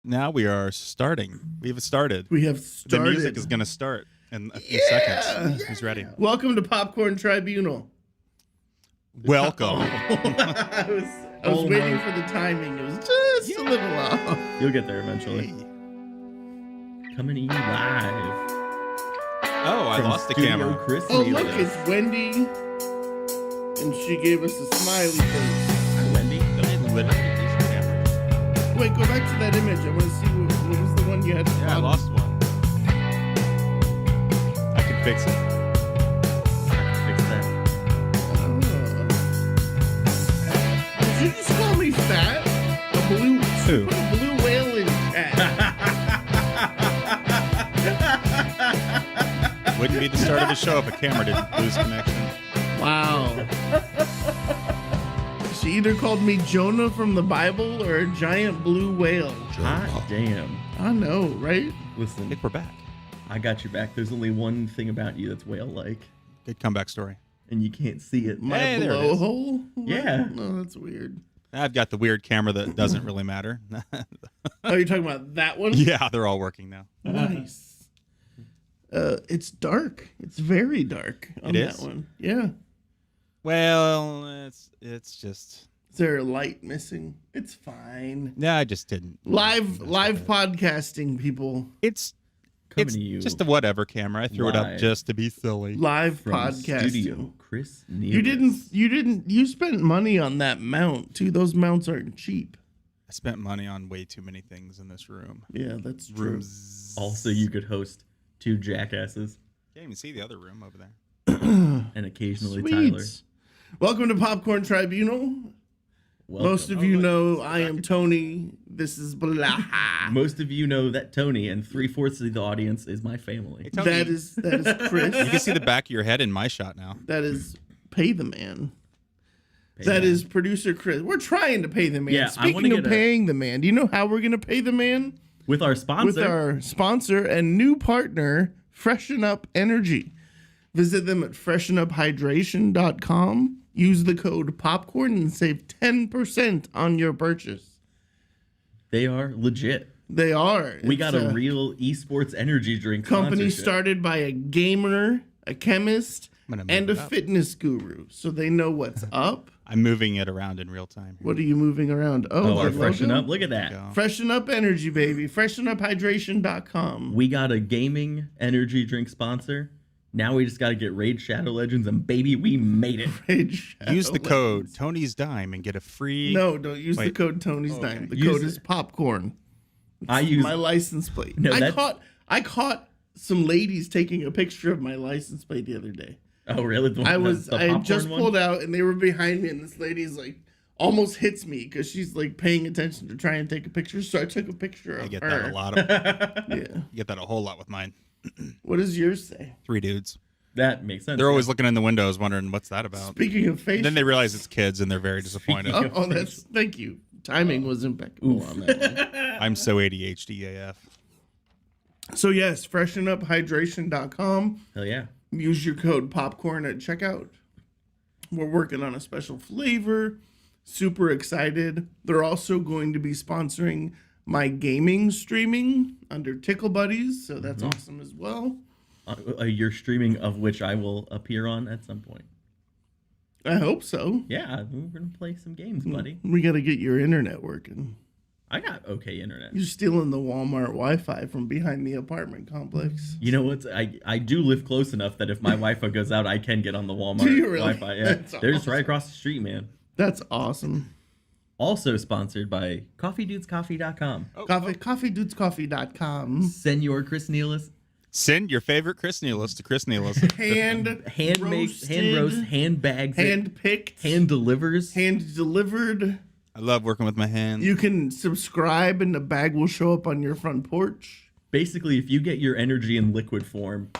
Now we are starting. We've started. We have started. The music is going to start in a few seconds. Who's ready? Welcome to Popcorn Tribunal. Welcome. I was waiting for the timing. It was just a little off. You'll get there eventually. Coming to you live. Oh, I lost the camera. Chris Oh, Nealon. look, it's Wendy. And she gave us a smiley face. Wendy. Wait, go back to that image. I want to see what was the one you had. Yeah, I lost one. I can fix it. Fix that. Did you just call me fat? A blue whale in chat. Wouldn't be the start of the show if a camera didn't lose connection. Wow. She either called me Jonah from the Bible or a giant blue whale. Hot damn. I know, right? I Listen, think we're back. I got your back. There's only one thing about you that's whale-like, Good comeback story. and you can't see it. My Hey, there it is. blowhole? Yeah. No, that's weird. I've got the weird camera that doesn't really matter. Oh, you're talking about that one? Yeah, they're all working now. Nice. It's dark. It's very dark on It that is? one. Yeah. Well, it's just... Is there a light missing? It's fine. Yeah, I just didn't. Live podcasting, people. It's Coming to you just a whatever camera. I threw it up live. just to be silly. from Live the podcasting. studio. Chris Nealon. You spent money on that mount too. Those mounts aren't cheap. I spent money on way too many things in this room. Yeah, that's true. Rooms. Also, you could host two jackasses Can't even see the other room over there. and occasionally Sweet. Tyler. Welcome to Popcorn Tribunal. Welcome. Most of you know I am Tony. This is blah. Most of you know that Tony and 3/4 of the audience is my family. Tony, That is you Chris. can see the back of your head in my shot now. That is Pay the Man. Pay That man. is producer Chris. We're trying to pay the man. Yeah, I wanna Speaking of get a- paying the man, do you know how we're going to pay the man? With our sponsor. With our sponsor and new partner, Freshen Up Energy. Visit them at freshenuphydration.com. Use the code POPCORN and save 10% on your purchase. They are legit. They are. We It's got a real esports energy drink company sponsorship. started by a gamer, a chemist, I'm gonna and a move it up. fitness guru. So they know what's up. I'm moving it around in real time. What are you moving around? Oh, the our freshen logo? up. Look at that. Go. Freshen Up Energy, baby. Freshenuphydration.com. We got a gaming energy drink sponsor. Now we just got to get Raid Shadow Legends, and baby, we made it. Use the code Tony's Dime and get a free. No, don't use the Wait. code Tony's Okay. Dime. The Use code it. is popcorn. I use My license plate. No, I that's- caught some ladies taking a picture of my license plate the other day. Oh, really? The, I the had popcorn just one? pulled out and they were behind me, and this lady's like almost hits me because she's like paying attention to try and take a picture. So I took a picture of I get her. that a lot. Of, Yeah. you get that a whole lot with mine. What does yours say? 3 dudes. That makes sense. They're always looking in the windows, wondering what's that about. Speaking of face. And then they realize it's kids, and they're very disappointed. Oh, that's thank you. Timing was impeccable on that one. I'm so ADHD AF. So yes, freshenuphydration.com. Hell yeah. Use your code popcorn at checkout. We're working on a special flavor. Super excited. They're also going to be sponsoring my gaming streaming under Tickle Buddies, so that's awesome as well. Your streaming of which I will appear on at some point. I hope so. Yeah, we're going to play some games, buddy. We got to get your internet working. I got okay internet. You're stealing the Walmart Wi-Fi from behind the apartment complex. You know what? I do live close enough that if my Wi-Fi goes out, I can get on the Walmart Do you really? Wi-Fi. Yeah, That's they're just awesome. right across the street, man. That's awesome. Also sponsored by CoffeeDudesCoffee.com. Coffeedudescoffee.com. Senor Chris Nealis, Send your favorite Chris Nealis to Chris Nealis. hand makes, hand roast, hand bags, hand picked, hand delivers. hand delivered. I love working with my hands. You can subscribe and the bag will show up on your front porch. Basically, if you get your energy in liquid form,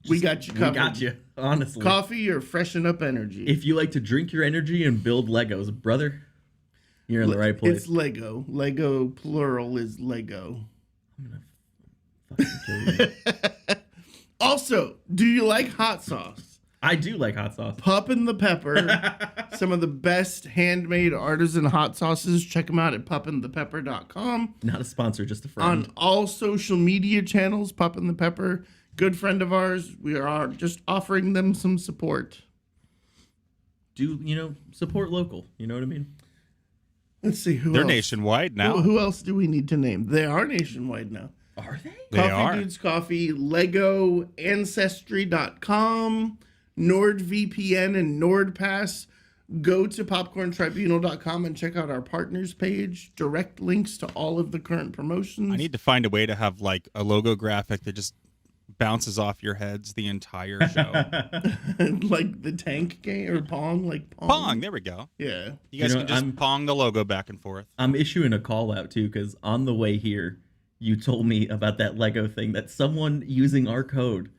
We got you covered. we got you. Honestly, Coffee or Freshen Up Energy. if you like to drink your energy and build Legos, brother, you're in the right place. It's Lego. Lego plural is Lego. Fucking kill you. Also, do you like hot sauce? I do like hot sauce. Pup and the Pepper. Some of the best handmade artisan hot sauces. Check them out at pupandthepepper.com. Not a sponsor, just a friend. On all social media channels, Pup and the Pepper. Good friend of ours. We are just offering them some support. Do, support local. You know what I mean? Let's see who They're else. nationwide now. Who else do we need to name? They are nationwide now. Are they? They Coffee are. Dudes Coffee, Lego, Ancestry.com, NordVPN, and NordPass. Go to popcorntribunal.com and check out our partners page. Direct links to all of the current promotions. I need to find a way to have like a logo graphic that just bounces off your heads the entire show. like the tank game or Pong, like Pong. Pong, there we go. Yeah. You guys You know, can just I'm- pong the logo back and forth. I'm issuing a call out too, because on the way here, you told me about that Lego thing that someone using our code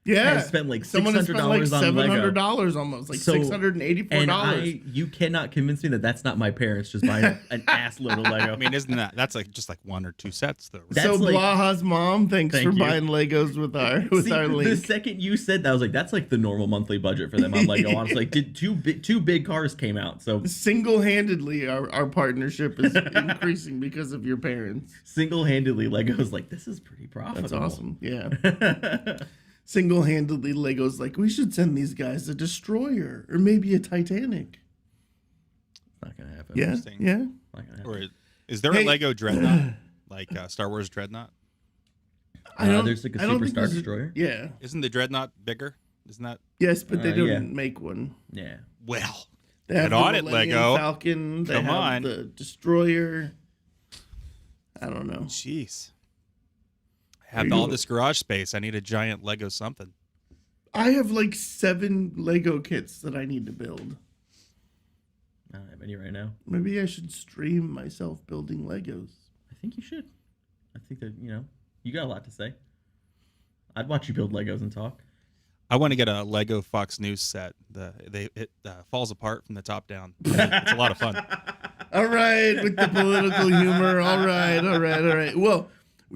Yeah. has spent like Someone has spent like $600 on Lego. $700 almost, like So- $684. And you cannot convince me that that's not my parents just buying an ass load of Lego. I mean, isn't that's like just like one or two sets though? Right? That's so like- Blaha's mom, thanks Thank for you. buying Legos with our See, our the link. second you said that, I was like, that's like the normal monthly budget for them on Lego. Honestly, like, two big cars came out, so Single-handedly, our partnership is increasing because of your parents. single-handedly, Lego's like, this is pretty profitable. That's awesome. Yeah. Single-handedly, Lego's like, we should send these guys a destroyer or maybe a Titanic. Not gonna happen. Yeah. Interesting. Yeah. Not gonna happen. Or is there Hey. a Lego Dreadnought like Star Wars Dreadnought? There's like a I don't think Superstar there's Destroyer. Yeah. Isn't the Dreadnought bigger? Isn't that Yes, but they don't Yeah. make one. Yeah. well? They have Get on the it, Millennium Lego. Falcon. They Come have on. the destroyer. I don't know. Jeez. I Are have you- all this garage space. I need a giant Lego something. I have like 7 Lego kits that I need to build. I don't have any right now. Maybe I should stream myself building Legos. I think you should. I think that, you got a lot to say. I'd watch you build Legos and talk. I want to get a Lego Fox News set. It falls apart from the top down. It's a lot of fun. All right, with the political humor. All right. Well,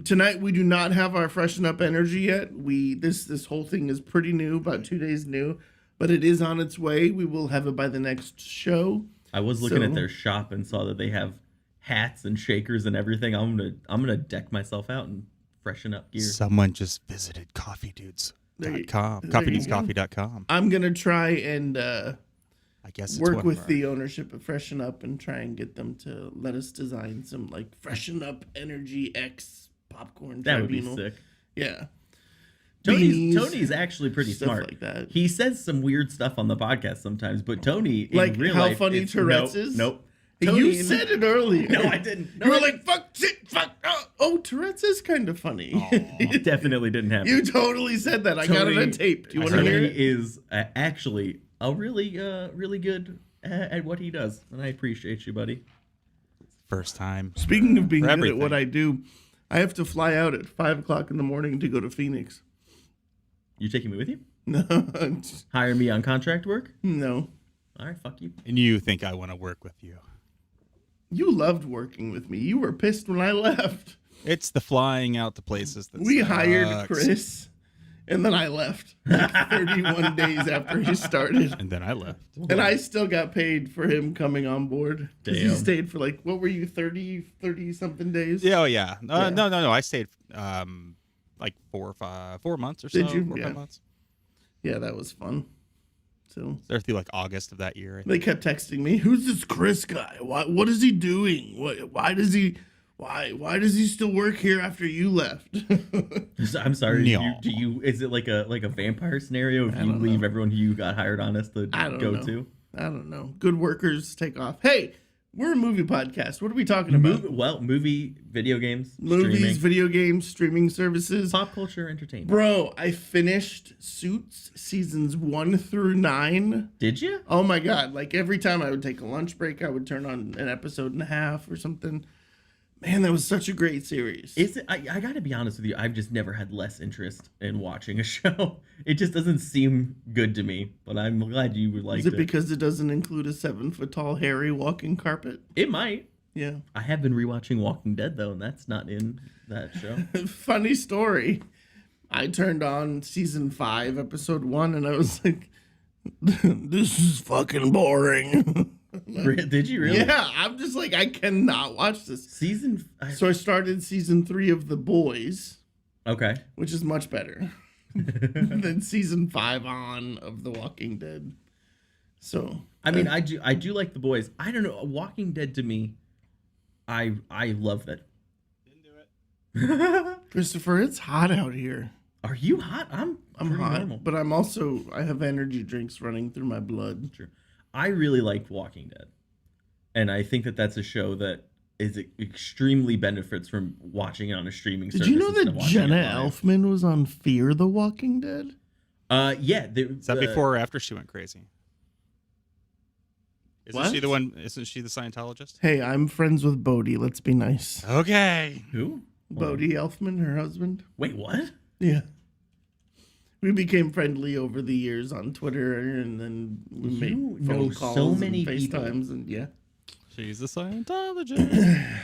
tonight we do not have our freshen up energy yet. This whole thing is pretty new, about 2 days new, but it is on its way. We will have it by the next show. I was looking at So- their shop and saw that they have hats and shakers and everything. I'm gonna deck myself out and freshen up gear. Someone just visited coffeedudes.com. There you go. Coffeedudescoffee.com. I'm gonna try and I guess it's work one with of our- the ownership of Freshen Up and try and get them to let us design some like Freshen Up Energy X popcorn That would be tribunal. sick. Yeah. Tony's Beanies, actually pretty stuff smart. like that. He says some weird stuff on the podcast sometimes, but Tony, in Like real how life, funny it's- Tourette's nope, is? Nope. You Tony- said it earlier. No, I didn't. No, You were I like, fuck, shit, fuck. Oh, Tourette's is kind of funny. It definitely didn't happen. You totally said that. I got it on tape. Do you want to Tony hear it? is actually a really good at what he does, and I appreciate you, buddy. First time. Speaking of being For good at everything. what I do, I have to fly out at 5 o'clock in the morning to go to Phoenix. You taking me with you? No. Hire me on contract work? No. All right, fuck you. And you think I want to work with you. You loved working with me. You were pissed when I left. It's the flying out to places that We hired sucks. Chris, and then I left like 31 days after he started. And then I left. And I still got paid for him coming on board. 'Cause he Damn. stayed for like, what were you, 30 something days? Yeah, oh yeah. Yeah. No. I stayed like 4 months or so. Did you? 4 or Yeah. 5 months. Yeah, that was fun. So There through like August of that year. they kept texting me, "Who's this Chris guy? What is he doing? Why does he still work here after you left?" I'm sorry. No. Do you? Is it like a vampire scenario? If I you don't leave know. everyone who you got hired on us to I don't go know. to? I don't know. Good workers take off. Hey, we're a movie podcast. What are we talking about? Movie, video games, Movies, streaming, video games, streaming services. pop culture, entertainment. Bro, I finished Suits seasons 1 through 9. Did you? Oh my god! Like every time I would take a lunch break, I would turn on an episode and a half or something. Man, that was such a great series. Is it? I gotta be honest with you. I've just never had less interest in watching a show. It just doesn't seem good to me. But I'm glad you would like Is it because it doesn't include a 7-foot tall hairy walking carpet? It might. Yeah. I have been rewatching Walking Dead though, and that's not in that show. Funny story. I turned on season 5, episode 1, and I was like, This is fucking boring. Did you really? Yeah, I'm just like, I cannot watch this. So I started season 3 of The Boys, Okay. which is much better than season 5 on of The Walking Dead. So I mean, I do like The Boys. I don't know. Walking Dead to me, I love that. Didn't do it. Christopher, it's hot out here. Are you hot? I'm pretty hot, normal. but I have energy drinks running through my blood. True. I really liked Walking Dead, and I think that that's a show that is extremely benefits from watching it on a streaming Did service. you know instead that of watching it Jenna live. Elfman was on Fear the Walking Dead? Yeah. Is that before or after she went crazy? Isn't she What? the one? Isn't she the Scientologist? Hey, I'm friends with Bodhi. Let's be nice. Okay. Who? Bodhi Elfman, her husband. Wait, what? Yeah. We became friendly over the years on Twitter, and then we You made know phone so calls many and people. FaceTimes, and yeah. She's the Scientologist.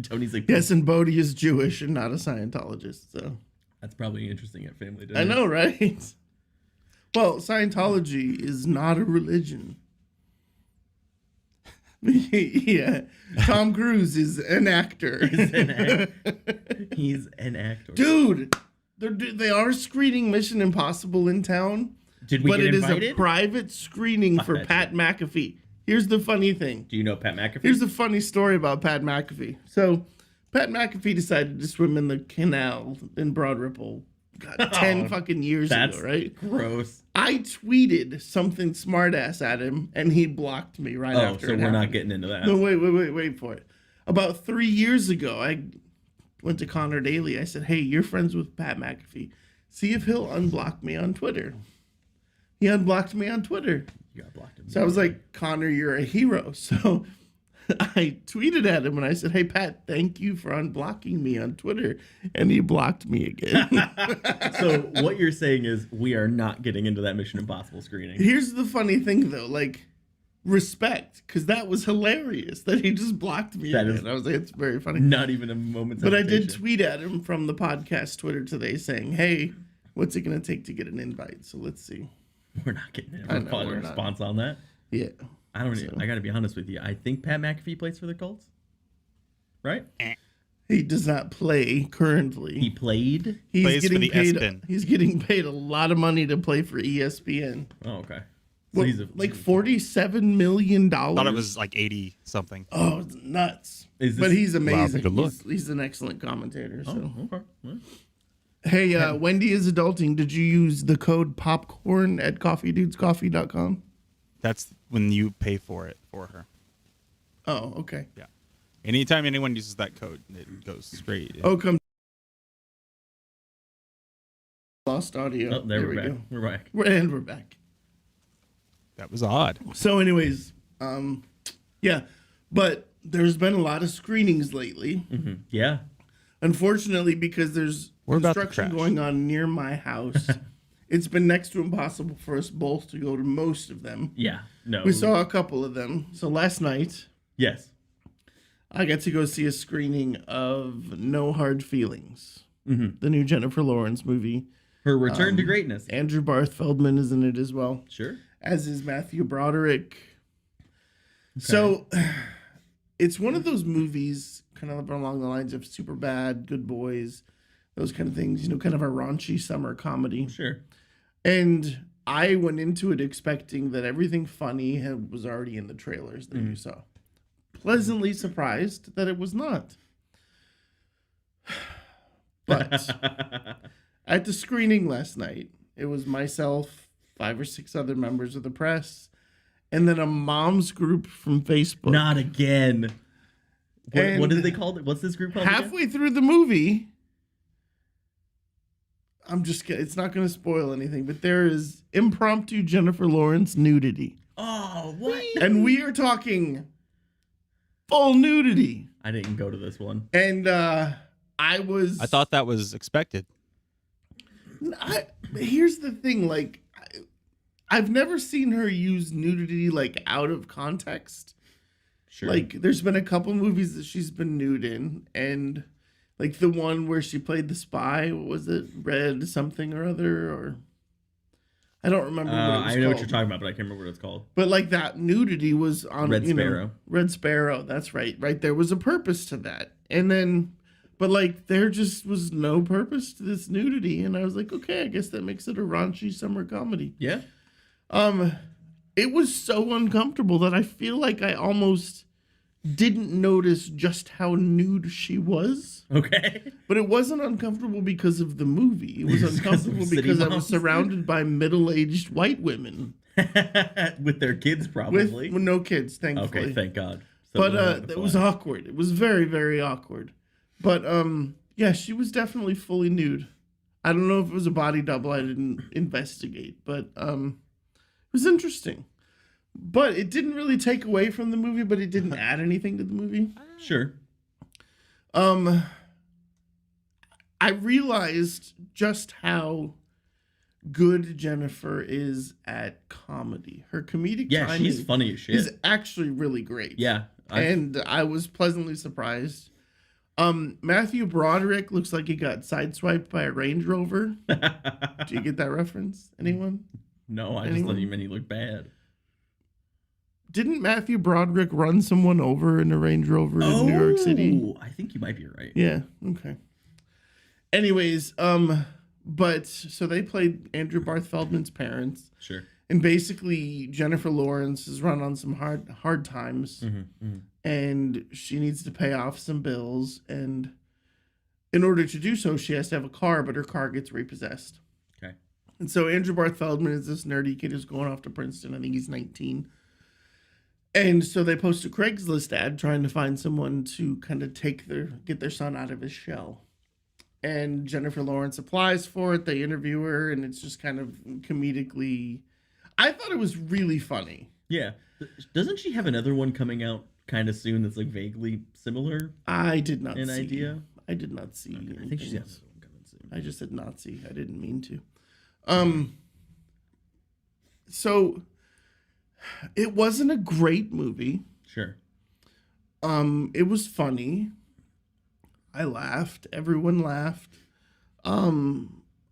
Tony's like, Yes, and Bodhi is Jewish and not a Scientologist, so. that's probably interesting at family dinner. I know, right? Well, Scientology is not a religion. Yeah. Tom Cruise is an actor. He's an actor. Dude, they are screening Mission Impossible in town, Did we but get it is invited? a private screening for bet Pat McAfee. Here's the funny thing. Do you know Pat McAfee? Here's the funny story about Pat McAfee. So, Pat McAfee decided to swim in the canal in Broad Ripple. God, 10 fucking years That's ago, right? gross. I tweeted something smartass at him, and he blocked me right Oh, after. so it we're not happened. getting into that. No, wait for it. About 3 years ago, I went to Connor Daly. I said, "Hey, you're friends with Pat McAfee. See if he'll unblock me on Twitter." He unblocked me on Twitter. You got blocked. So I was like, "Connor, you're a hero." So I tweeted at him and I said, "Hey, Pat, thank you for unblocking me on Twitter." And he blocked me again. So what you're saying is we are not getting into that Mission Impossible screening. Here's the funny thing, though. Like, respect, because that was hilarious that he just blocked me That again. is- I was like, it's very funny. Not even a moment's But I did hesitation. tweet at him from the podcast Twitter today saying, "Hey, what's it going to take to get an invite?" So let's see. We're not getting I a know, we're not. response on that. Yeah. I don't. So- I got to be honest with you. I think Pat McAfee plays for the Colts. Right? He does not play currently. He played. He's plays for getting the paid. ESPN. He's getting paid a lot of money to play for ESPN. Oh, okay. So What, he's a, like $47 million. I thought it was like 80 something. Oh, it's nuts. Is But this- he's amazing. Good luck. He's an excellent commentator. So. Oh, okay. Well, Hey, Wendy is adulting. Did you use the code popcorn at coffeedudescoffee.com? That's when you pay for it for her. Oh, okay. Yeah. Anytime anyone uses that code, it goes straight. Oh, come. Lost audio. Oh, there we're back. go. We're back. And we're back. That was odd. So, anyways, yeah, but there's been a lot of screenings lately. Yeah. Unfortunately, because there's We're about to construction crash. going on near my house, it's been next to impossible for us both to go to most of them. Yeah. No. We saw a couple of them. So last night, Yes. I got to go see a screening of No Hard Feelings, the new Jennifer Lawrence movie. Her return to greatness. Andrew Barth Feldman is in it as well, Sure. as is Matthew Broderick. So it's one of those movies kind of along the lines of Superbad, Good Boys, those kind of things, you know, kind of a raunchy summer comedy. Sure. And I went into it expecting that everything funny was already in the trailers that you saw. Pleasantly surprised that it was not. But at the screening last night, it was myself, 5 or 6 other members of the press, and then a mom's group from Facebook. Not again. What And did they call it? What's this group called? again? Halfway through the movie, I'm just kidding. It's not going to spoil anything, but there is impromptu Jennifer Lawrence nudity. Oh, what? And we are talking full nudity. I didn't go to this one. And I I thought that was expected. here's the thing, like I've never seen her use nudity like out of context. Sure. Like there's been a couple movies that she's been nude in, and like the one where she played the spy, what was it? Red something or other, or I don't remember what it was I know called. what you're talking about, but I can't remember what it's called. But like that nudity was on Red you know, Sparrow. Red Sparrow. That's right. Right. There was a purpose to that. And then, but like there just was no purpose to this nudity. And I was like, okay, I guess that makes it a raunchy summer comedy. Yeah. It was so uncomfortable that I feel like I almost didn't notice just how nude she was. Okay. But it wasn't uncomfortable because of the movie. It was Because of uncomfortable City because I was Moms. surrounded by middle-aged white women With their kids, probably. with no kids, thankfully. Okay, thank God. So But we don't have to it was fly. awkward. It was very, very awkward. But yeah, she was definitely fully nude. I don't know if it was a body double. I didn't investigate, but it was interesting. But it didn't really take away from the movie, but it didn't add anything to the movie. Sure. I realized just how good Jennifer is at comedy. Her comedic Yeah, timing she's funny as shit. is actually really great. Yeah. And I was pleasantly surprised. Matthew Broderick looks like he got sideswiped by a Range Rover. Do you get that reference? Anyone? No, I just Anyone? thought you meant he looked bad. Didn't Matthew Broderick run someone over in a Range Rover in New York City? Oh, I think you might be right. Yeah, okay. Anyways, but so they played Andrew Barth Feldman's parents, Sure. and basically Jennifer Lawrence has run on some hard times, and she needs to pay off some bills, and in order to do so, she has to have a car, but her car gets repossessed. Okay. And so Andrew Barth Feldman is this nerdy kid who's going off to Princeton. I think he's 19. And so they post a Craigslist ad trying to find someone to kind of get their son out of his shell. And Jennifer Lawrence applies for it. They interview her, and it's just kind of comedically. I thought it was really funny. Yeah. Doesn't she have another one coming out kind of soon that's like vaguely similar I did not in see. idea? I did not see. I think she's anything got else. another one coming soon. I just said Nazi. I didn't mean to. So it wasn't a great movie. Sure. It was funny. I laughed. Everyone laughed.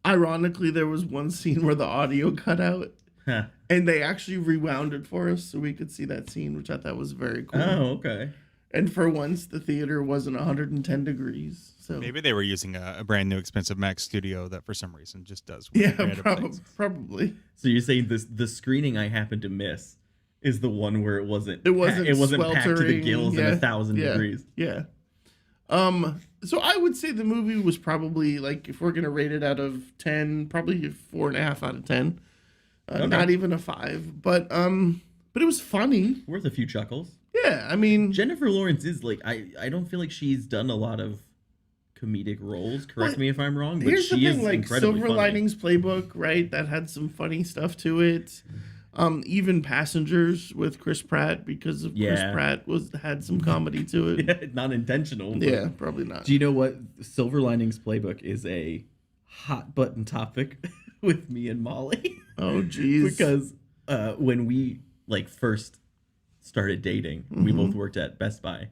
Ironically, there was one scene where the audio cut out, Huh. and they actually rewound it for us so we could see that scene, which I thought was very cool. Oh, okay. And for once, the theater wasn't 110 degrees. So Maybe they were using a brand new expensive Mac Studio that for some reason just does yeah, random things. probably. So you're saying the screening I happened to miss is the one where it wasn't packed to the sweltering. gills in 1,000 yeah, degrees. Yeah. So I would say the movie was probably, like, if we're gonna rate it out of 10, probably a 4.5 out of 10. Okay. Not even a 5. But it was funny. Worth a few chuckles. Yeah, I mean, Jennifer Lawrence is like I don't feel like she's done a lot of comedic roles. Correct me if I'm wrong, but here's she the is thing, like incredibly Silver funny. Linings Playbook, right? That had some funny stuff to it. Even Passengers with Chris Pratt, because of Chris Yeah. Pratt had some comedy to it. Not intentional. but- Yeah, probably not. Do you know what Silver Linings Playbook is a hot button topic with me and Molly? Oh, geez. Because when we like first started dating, we both worked at Best Buy,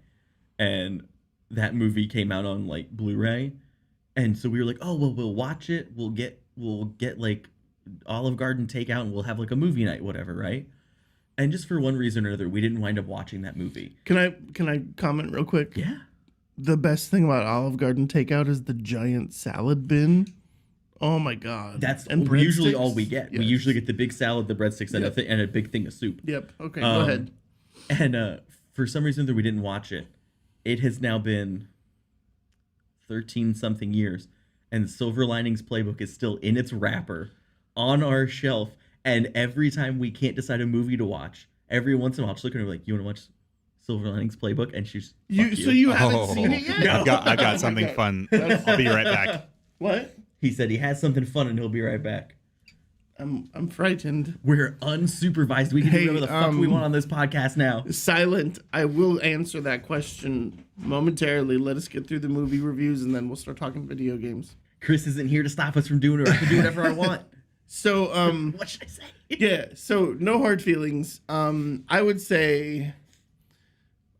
and that movie came out on like Blu-ray, and so we were like, oh well, we'll watch it. We'll get like Olive Garden takeout, and we'll have like a movie night, whatever, right? And just for one reason or another, we didn't wind up watching that movie. Can I comment real quick? Yeah. The best thing about Olive Garden takeout is the giant salad bin. Oh my god. That's and usually breadsticks? all we get. We Yes. usually get the big salad, the breadsticks, and, Yep. and a big thing of soup. Yep. Okay, go ahead. And for some reason that we didn't watch it. It has now been 13 something years, and Silver Linings Playbook is still in its wrapper on our shelf. And every time we can't decide a movie to watch, every once in a while, I'll just look at her like, "You want to watch Silver Linings Playbook?" And she's "Fuck So you haven't Oh, seen it yet? No. I Oh got my something God. fun. I'll be right back. What? He said he has something fun and he'll be right back. I'm frightened. We're unsupervised. We can Hey, do whatever the fuck we want on this podcast now. Silent. I will answer that question momentarily. Let us get through the movie reviews and then we'll start talking video games. Chris isn't here to stop us from doing it. I can do whatever I want. So What should I say? yeah, so no hard feelings. I would say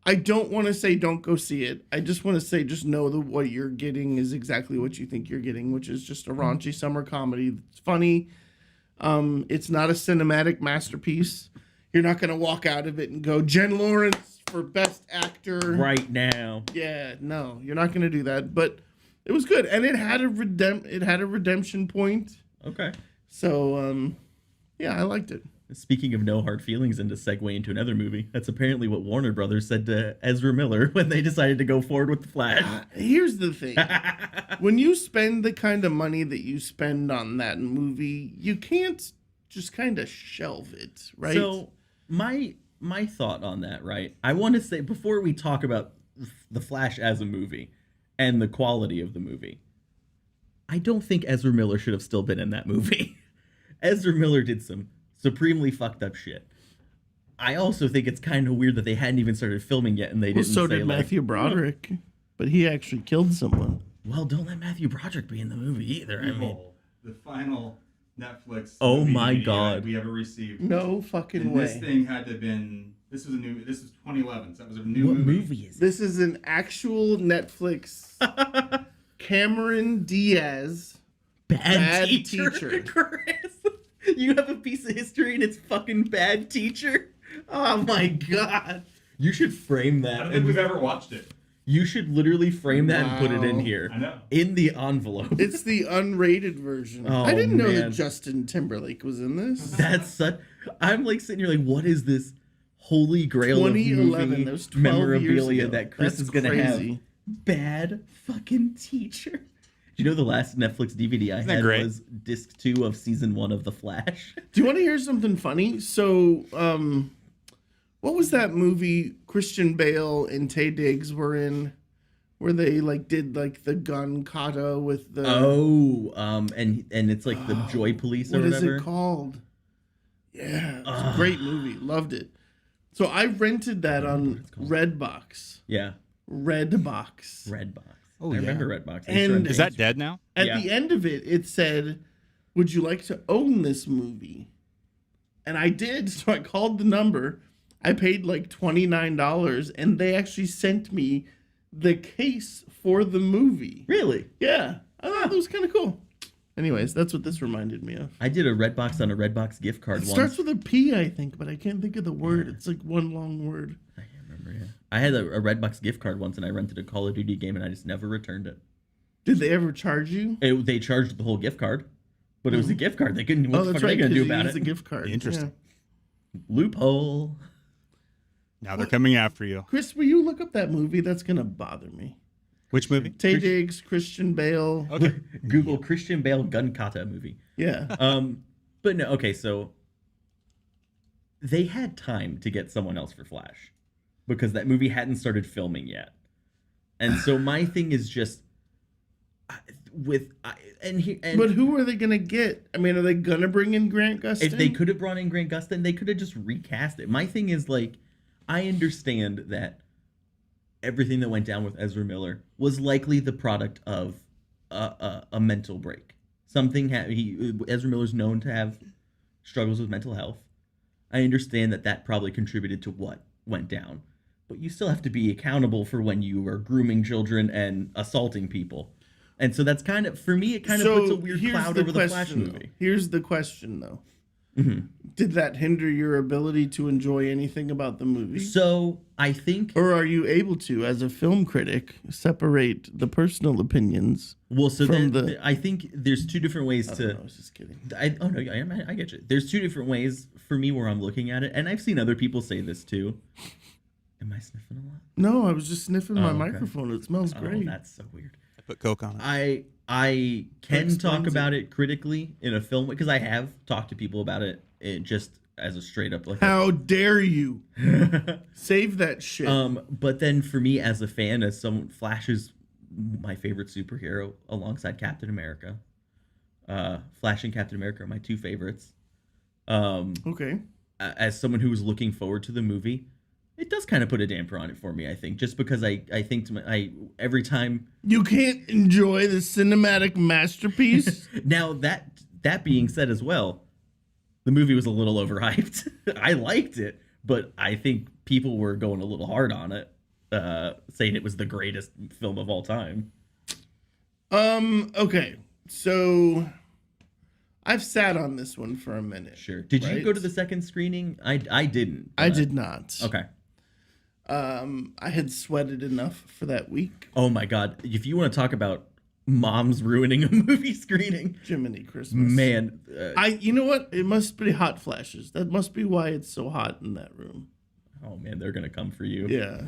I don't want to say don't go see it. I just want to say just know that what you're getting is exactly what you think you're getting, which is just a raunchy summer comedy that's funny. It's not a cinematic masterpiece. You're not going to walk out of it and go, Jen Lawrence for best actor. Right now. Yeah, no, you're not going to do that. But it was good. And it had a redemption point. Okay. So, yeah, I liked it. Speaking of no hard feelings and to segue into another movie, that's apparently what Warner Brothers said to Ezra Miller when they decided to go forward with The Flash. Here's the thing. When you spend the kind of money that you spend on that movie, you can't just kind of shelve it, right? So my thought on that, right? I want to say, before we talk about The Flash as a movie and the quality of the movie, I don't think Ezra Miller should have still been in that movie. Ezra Miller did some supremely fucked up shit. I also think it's kind of weird that they hadn't even started filming yet and they didn't so say, did like, Matthew Broderick, but he actually killed someone. well, don't let Matthew Broderick be in the movie either. I mean, The final Netflix. Oh movie my DVD God. we ever received. No fucking And way. this thing had to have been. This was 2011. So that was a new what movie. movie is it? This is an actual Netflix. Cameron Diaz. Bad Teacher. Chris. You have a piece of history and it's fucking Bad Teacher. Oh my god. You should frame I that. don't think we've ever watched it. You should literally frame that and put it in Wow. here. I know. In the envelope. It's the unrated version. Oh, I didn't know that man. Justin Timberlake was in this. That's such. I'm like sitting here like, what is this holy grail of 2011. movie That was 12 years memorabilia ago. that Chris That's is gonna crazy. have? Bad fucking Teacher. Do you know the last Netflix DVD I that had great? was disc 2 of season 1 of The Flash? Do you want to hear something funny? So, what was that movie Christian Bale and Taye Diggs were in, where they like did like the gun kata with the And it's like the Joy Police or what is whatever. it called? Yeah, it's a great movie. Loved it. So I rented that on Redbox. Yeah, Redbox. Redbox. Oh, I yeah. remember Redbox. I And- used to Is that dead now? At Yeah. the end of it, it said, "Would you like to own this movie?" And I did. So I called the number. I paid like $29, and they actually sent me the case for the movie. Really? Yeah, I thought that was kind of cool. Anyways, that's what this reminded me of. I did a Redbox on a Redbox gift card It once. starts with a P, I think, but I can't think of the word. It's like one long word. I can't remember. Yeah. I had a Redbox gift card once, and I rented a Call of Duty game, and I just never returned it. Did they ever charge you? They charged the whole gift card, but it was a gift card. They couldn't. What the fuck are they gonna 'cause do you about used it? a gift card. Interesting. Yeah. Loophole. Now they're coming after you. Chris, will you look up that movie? That's gonna bother me. Which movie? Taye Diggs, Christian Bale. Okay. Google Christian Bale gun kata movie. Yeah. But no, okay, so they had time to get someone else for Flash because that movie hadn't started filming yet. And so my thing is just But who are they gonna get? I mean, are they gonna bring in Grant Gustin? if they could have brought in Grant Gustin, they could have just recast it. My thing is like, I understand that everything that went down with Ezra Miller was likely the product of a mental break. Ezra Miller's known to have struggles with mental health. I understand that probably contributed to what went down, but you still have to be accountable for when you are grooming children and assaulting people. And so that's kind of, for me, it kind of puts a weird here's cloud the over the Flash question, movie. though. Here's the question, though. Mhm. Did that hinder your ability to enjoy anything about the movie? So I think, Or are you able to, as a film critic, separate the personal opinions? well, so from then the- I think there's two different ways I to. don't know, I was just kidding. I get you. There's two different ways for me where I'm looking at it, and I've seen other people say this too. Am I sniffing a lot? No, I was just sniffing my okay. microphone. It smells Oh, great. that's so weird. I put Coke on it. I can explains talk it. about it critically in a film because I have talked to people about it, just as a straight up like. How dare you? Save that shit. But then for me as a fan, as someone, Flash is my favorite superhero alongside Captain America. Flash and Captain America are my two favorites. Okay. As someone who was looking forward to the movie, it does kind of put a damper on it for me, I think, just because I think every time. You can't enjoy the cinematic masterpiece? Now that being said as well, the movie was a little overhyped. I liked it, but I think people were going a little hard on it, saying it was the greatest film of all time. Okay. So I've sat on this one for a minute. Sure. Did you right? go to the second screening? I didn't. I but- did not. Okay. I had sweated enough for that week. Oh my God. If you want to talk about moms ruining a movie screening, Jiminy Christmas. man. You know what? It must be hot flashes. That must be why it's so hot in that room. Oh man, they're gonna come for you. Yeah.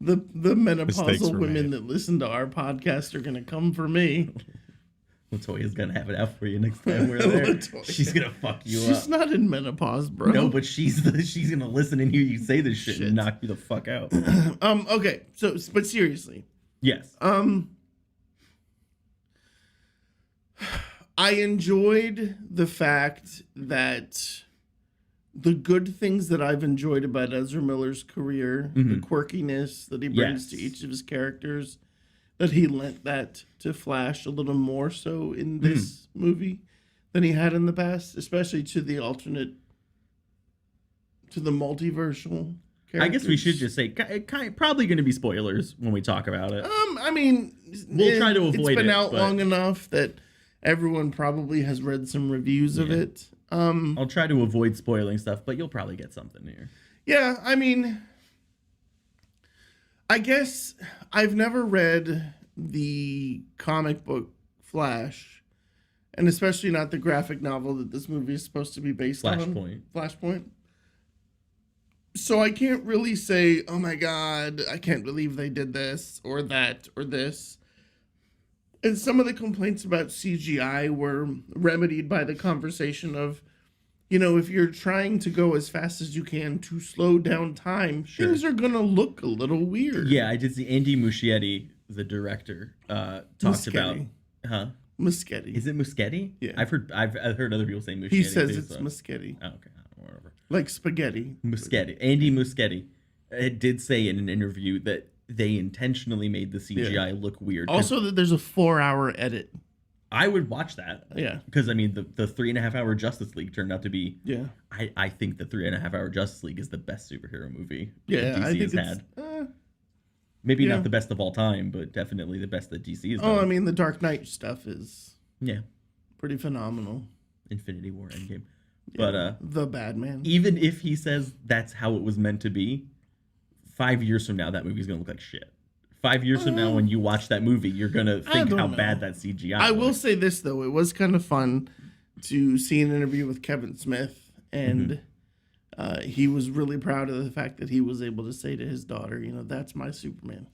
The Mistakes menopausal were women made. that listen to our podcast are gonna come for me. Latoya's gonna have it out for you next time we're there. Latoya. She's gonna fuck you She's up. not in menopause, bro. No, but she's gonna listen and hear you say this shit, Shit. and knock you the fuck out. Okay. So, but seriously, Yes. I enjoyed the fact that the good things that I've enjoyed about Ezra Miller's career, the quirkiness that he brings to Yes. each of his characters, that he lent that to Flash a little more so in this movie than he had in the past, especially to the alternate, to the multiversal characters. I guess we should just say probably going to be spoilers when we talk about it. I mean, We'll try to it's avoid been it, out but- long enough that everyone probably has read some reviews of it. I'll try to avoid spoiling stuff, but you'll probably get something here. Yeah, I mean, I guess I've never read the comic book Flash, and especially not the graphic novel that this movie is supposed to be based on. Flashpoint. So I can't really say, oh my God, I can't believe they did this or that or this. And some of the complaints about CGI were remedied by the conversation of, you know, if you're trying to go as fast as you can to slow down time, things are going to look a little weird. Yeah, I did see Andy Muschietti, the director, talked about. Muschietti. Huh? Muschietti. Is it Muschietti? Yeah. I've heard other people say Muschietti. He says too, it's so- Muschietti. Oh, okay, whatever. Like spaghetti. Muschietti. Andy Muschietti did say in an interview that they intentionally made the CGI look weird. 'Cause Also, that there's a 4-hour edit. I would watch that. Yeah. Because I mean, the 3.5 hour Justice League turned out to be. Yeah. I think the 3.5 hour Justice League is the best superhero movie Yeah, that I DC think has it's. had. Maybe yeah. not the best of all time, but definitely the best that DC has Oh, done. I mean, the Dark Knight stuff is Yeah, pretty phenomenal. Infinity War, Endgame. But The Batman. even if he says that's how it was meant to be, 5 years from now that movie's gonna look like shit. 5 years from now, when you watch that movie, you're gonna think don't how know. bad that CGI. I will was. say this though, it was kind of fun to see an interview with Kevin Smith, and he was really proud of the fact that he was able to say to his daughter, you know, that's my Superman.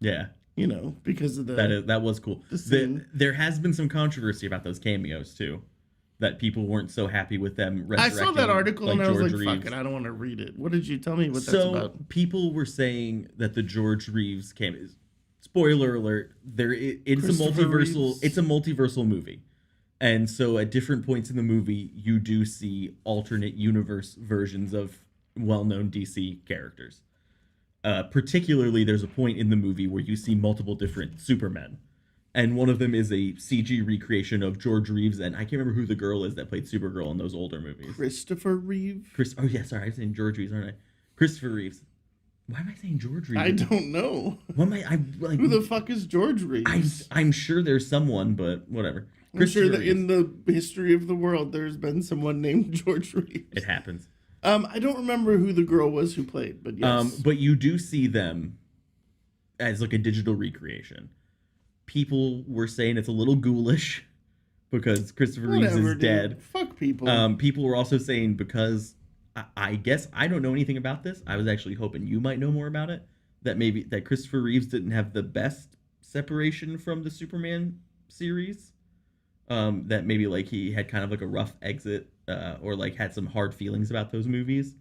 Yeah, You know, because of the that was cool. scene. There has been some controversy about those cameos too, that people weren't so happy with them. I saw that article and I was George like, Reeves. fuck it, I don't want to read it. What did you tell me what that's So about? people were saying that the George Reeves cameos. Spoiler alert! It's a Christopher multiversal. Reeves. It's a multiversal movie, and so at different points in the movie, you do see alternate universe versions of well-known DC characters. Particularly, there's a point in the movie where you see multiple different Supermen, and one of them is a CG recreation of George Reeves, and I can't remember who the girl is that played Supergirl in those older movies. Christopher Reeve? Oh yeah, sorry, I'm saying George Reeves, aren't I? Christopher Reeves. Why am I saying George Reeves? I don't know. What am I like? Who the fuck is George Reeves? I'm sure there's someone, but whatever. I'm sure Christopher that Reeves. in the history of the world, there's been someone named George Reeves. It happens. I don't remember who the girl was who played, but yes. But you do see them as like a digital recreation. People were saying it's a little ghoulish because Christopher Reeves Whatever, is dude. dead. Fuck people. People were also saying because I guess I don't know anything about this. I was actually hoping you might know more about it. That maybe that Christopher Reeves didn't have the best separation from the Superman series. That maybe like he had kind of like a rough exit, or like had some hard feelings about those movies.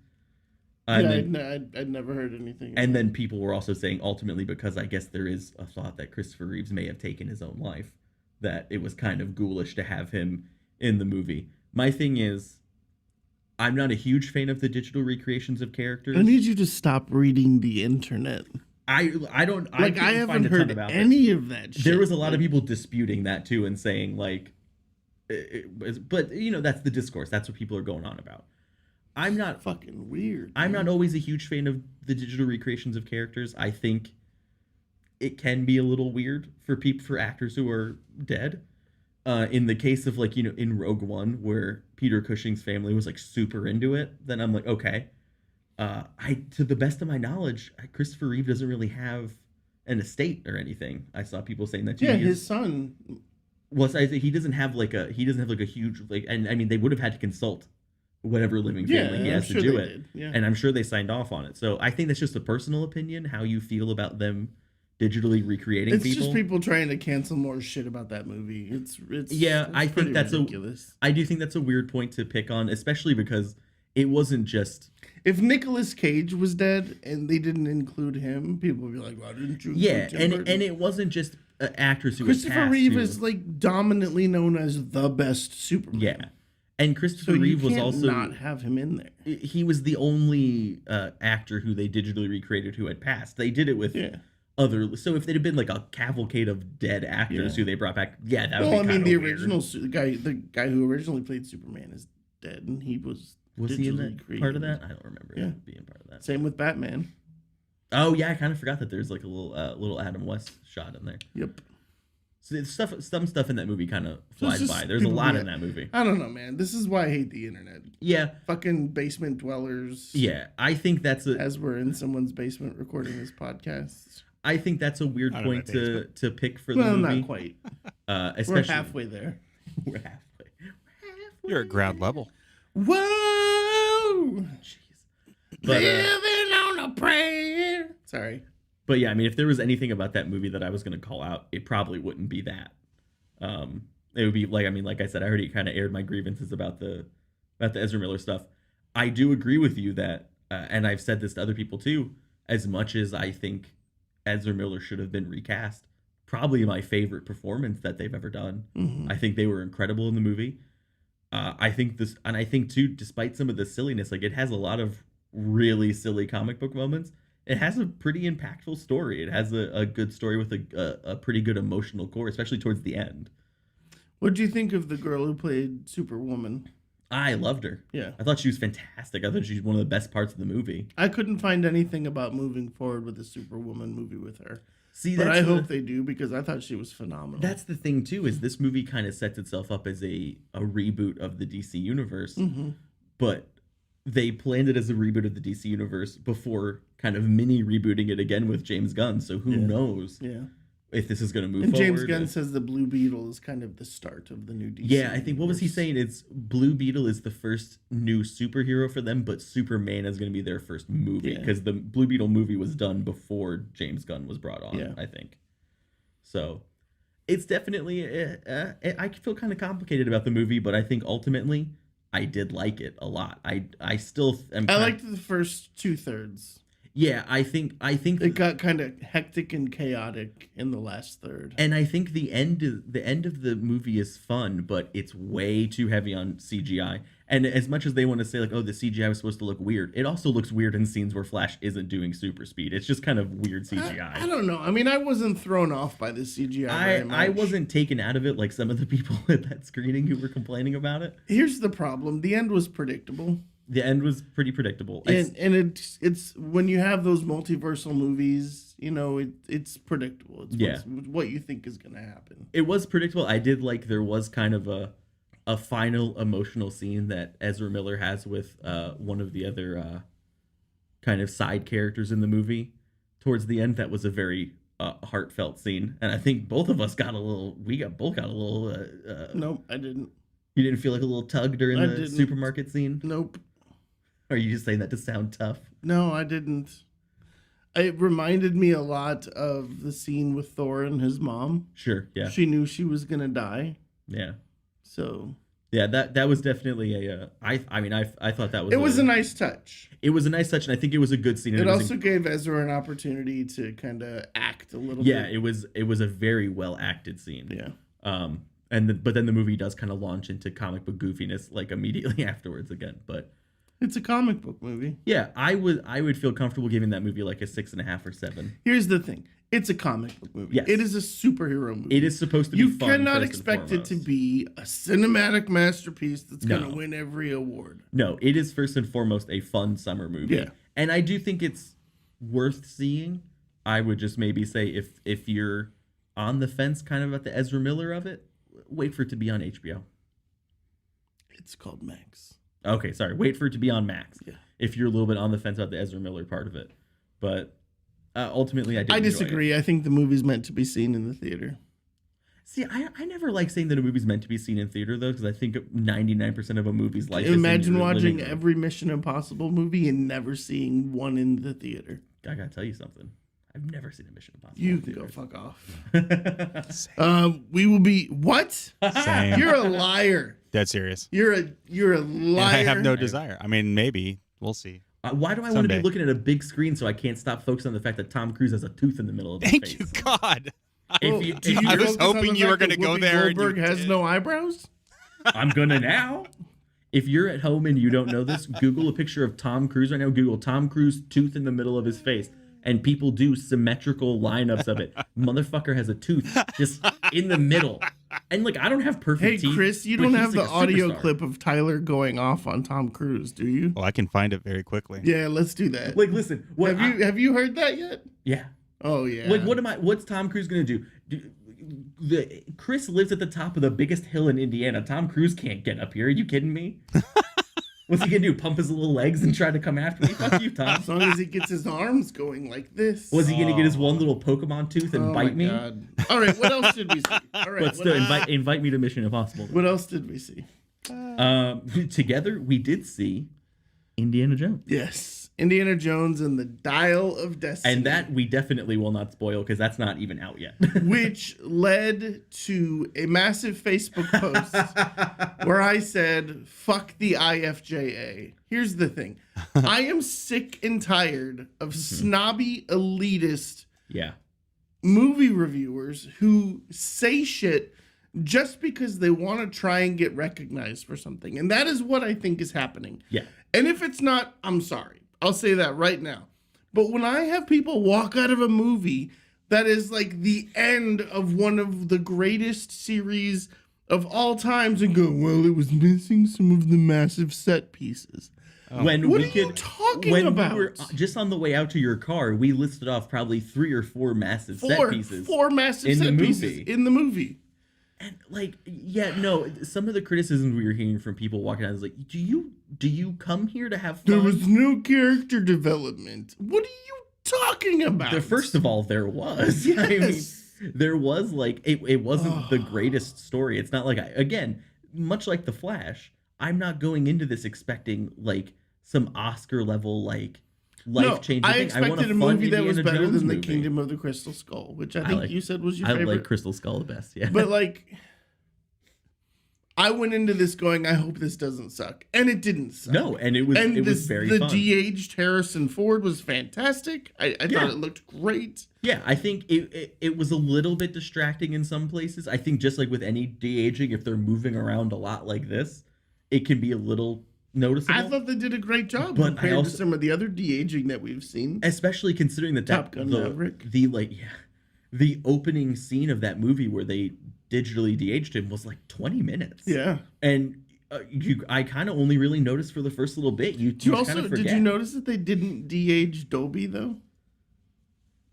And I'd never heard anything. and then people were also saying ultimately because I guess there is a thought that Christopher Reeves may have taken his own life, that it was kind of ghoulish to have him in the movie. My thing is, I'm not a huge fan of the digital recreations of characters. I need you to stop reading the internet. I don't Like, couldn't I haven't find a ton heard about it. any of that shit. There was a lot of people disputing that too and saying like, but you know that's the discourse. That's what people are going on about. I'm not fucking weird. I'm not always a huge fan of the digital recreations of characters. I think it can be a little weird for actors who are dead. In the case of like, in Rogue One, where Peter Cushing's family was like super into it, then I'm like, okay. To the best of my knowledge, Christopher Reeve doesn't really have an estate or anything. I saw people saying that too. Yeah, his son. Well, so I think he doesn't have like a huge like, and I mean they would have had to consult whatever living family he I'm has sure to do they it, did, yeah. and I'm sure they signed off on it. So I think that's just a personal opinion, how you feel about them digitally recreating It's people. just people trying to cancel more shit about that movie. I think pretty that's ridiculous. I do think that's a weird point to pick on, especially because it wasn't just. If Nicolas Cage was dead and they didn't include him, people would be like, "Why didn't you?" Yeah, Tim Burton?" and it wasn't just actors who Christopher had passed Reeve who- is like dominantly known as the best Superman. yeah, and so Christopher you Reeve was can't also not have him in there. he was the only actor who they digitally recreated who had passed. They did it with Yeah. other. So if they'd have been like a cavalcade of dead actors Yeah. who they brought back, that would Well, I be mean, kinda the weird. original the guy who originally played Superman is dead, and he was he in digitally that part of created. that? I don't remember Yeah. him being part of that. Same with Batman. Oh yeah, I kind of forgot that there's like a little Adam West shot in there. Yep. So it's some stuff in that movie kind of flies just by. There's a people lot being- in that movie. I don't know, man. This is why I hate the internet. Yeah, Fucking basement dwellers. yeah. I think that's a As we're in someone's basement recording this podcast. weird Not in my point basement. to pick for the Well, movie. not quite. Especially We're halfway there. We're halfway. You're at ground level. Whoa! Jeez. But, Living on a prayer. Sorry. but yeah, I mean, if there was anything about that movie that I was going to call out, it probably wouldn't be that. It would be like I said, I already kind of aired my grievances about the Ezra Miller stuff. I do agree with you that, and I've said this to other people too, as much as I think Ezra Miller should have been recast, probably my favorite performance that they've ever done. Mhm. I think they were incredible in the movie. I think too, despite some of the silliness, like it has a lot of really silly comic book moments. It has a pretty impactful story. It has a good story with a pretty good emotional core, especially towards the end. What do you think of the girl who played Superwoman? I loved her. Yeah. I thought she was fantastic. I thought she was one of the best parts of the movie. I couldn't find anything about moving forward with a Superwoman movie with her. See, But I that's hope they do because I thought she was phenomenal. that's the thing too, is this movie kind of sets itself up as a reboot of the DC universe, Mhm. but they planned it as a reboot of the DC universe before kind of mini rebooting it again with James Gunn. So who Yeah. knows Yeah. if this is going to move And forward. James Gunn says the Blue Beetle is kind of the start of the new DC. Yeah, I think what was he universe. saying? It's Blue Beetle is the first new superhero for them, but Superman is going to be their first movie Yeah. because the Blue Beetle movie was done before James Gunn was brought on. Yeah. I think. So, it's definitely. I feel kind of complicated about the movie, but I think ultimately I did like it a lot. I still am. I liked the first 2/3. Yeah, I think It got kind of hectic and chaotic in the last third. And I think the end of the movie is fun, but it's way too heavy on CGI. And as much as they want to say like, oh, the CGI was supposed to look weird, it also looks weird in scenes where Flash isn't doing super speed. It's just kind of weird CGI. I don't know. I mean, I wasn't thrown off by the CGI. very much. I wasn't taken out of it like some of the people at that screening who were complaining about it. Here's the problem: the end was predictable, The end was pretty predictable. and it's when you have those multiversal movies, it's predictable. It's Yeah. what you think is going to happen. It was predictable. I did like there was kind of a final emotional scene that Ezra Miller has with one of the other kind of side characters in the movie towards the end. That was a very heartfelt scene, and I think both of us got a little. Both got a little. Nope, I didn't. You didn't feel like a little tug during I the didn't. supermarket scene? Nope. Or are you just saying that to sound tough? No, I didn't. It reminded me a lot of the scene with Thor and his mom. Sure. Yeah. She knew she was gonna die, Yeah. so Yeah. That was definitely a. I thought that was. it was a nice touch. It was a nice touch, and I think it was a good scene. and It was also gave Ezra an opportunity to kind of act a little yeah, bit. it was a very well acted scene. Yeah. But then the movie does kind of launch into comic book goofiness like immediately afterwards again. But It's a comic book movie. yeah, I would feel comfortable giving that movie like a 6.5 or 7. Here's the thing. It's a comic book movie. Yes. It is a superhero movie. It is supposed to be You fun. cannot first and expect it to foremost. be a cinematic masterpiece that's going No. to win every award. No, it is first and foremost a fun summer movie. Yeah. And I do think it's worth seeing. I would just maybe say if you're on the fence kind of at the Ezra Miller of it, wait for it to be on HBO. It's called Max. Okay, sorry. Wait for it to be on Max. Yeah. If you're a little bit on the fence about the Ezra Miller part of it, but ultimately, I I enjoy disagree. I think the movie's meant to be seen in the theater. See, I never like saying that a movie's meant to be seen in theater though, because I think 99% of a movie's life. Imagine is in watching living room. every Mission Impossible movie and never seeing one in the theater. I gotta tell you something. I've never seen a Mission Impossible. You in can go theaters. fuck off. We will be what? Same. You're a liar. Dead serious. You're a And liar. I have no desire. I mean, maybe we'll see. Why do I want to be Someday. looking at a big screen so I can't stop focusing on the fact that Tom Cruise has a tooth in the middle of his Thank face? you, God. Well, If do you I was focus on hoping the you were fact that gonna go Whoopi there and you Goldberg has did. no eyebrows. I'm gonna now. If you're at home and you don't know this, Google a picture of Tom Cruise right now. Google Tom Cruise tooth in the middle of his face. And people do symmetrical lineups of it. Motherfucker has a tooth just in the middle. And like, I don't have perfect Hey, teeth. Chris, you but don't he's have the like a audio superstar. clip of Tyler going off on Tom Cruise, do you? Well, I can find it very quickly. Yeah, let's do that. Like, listen, what Have you heard that yet? yeah. Oh yeah. Like, what's Tom Cruise gonna do? Chris lives at the top of the biggest hill in Indiana. Tom Cruise can't get up here. Are you kidding me? What's he gonna do? Pump his little legs and try to come after me? Fuck you, Tom. As long as he gets his arms going like this. Was he gonna get his one little Pokemon tooth and Oh bite my me? God. All right, what else did we see? All right, But still, invite me to Mission Impossible. what else did we see? Together, we did see Indiana Jones, Yes, Indiana Jones and the Dial of Destiny, and that we definitely will not spoil because that's not even out yet. which led to a massive Facebook post where I said, "Fuck the IFJA." Here's the thing: I am sick and tired of snobby elitist Yeah, movie reviewers who say shit just because they want to try and get recognized for something. And that is what I think is happening. yeah. And if it's not, I'm sorry. I'll say that right now. But when I have people walk out of a movie that is like the end of one of the greatest series of all times and go, well, it was missing some of the massive set pieces. When What we are you could, talking when about? we were just on the way out to your car, we listed off probably 3 or 4 massive set pieces. Four massive in the set pieces movie. in the movie. And like, yeah, no, some of the criticisms we were hearing from people walking out is like, do you come here to have fun? There was no character development. What are you talking about? First of all, there was. Yes. I mean, there was like it wasn't the greatest story. It's not like again, much like The Flash, I'm not going into this expecting like some Oscar level like life changing I thing. expected a movie that was better than The Kingdom of the Crystal Skull, which I think you said was your I favorite. like Crystal Skull the best, yeah. But like, I went into this going, I hope this doesn't suck, and it didn't suck. no, and it was very the fun. de-aged Harrison Ford was fantastic. I thought it looked great. Yeah, I think it was a little bit distracting in some places. I think just like with any de-aging, if they're moving around a lot like this, it can be a little noticeable. I thought they did a great job But I compared also- to some of the other de-aging that we've seen. Especially considering that Top Gun the Maverick. the opening scene of that movie where they digitally de-aged him was like 20 minutes. Yeah. And I kind of only really noticed for the first little bit. You Did you kind of forget. did you notice that they didn't de-age Dobie though?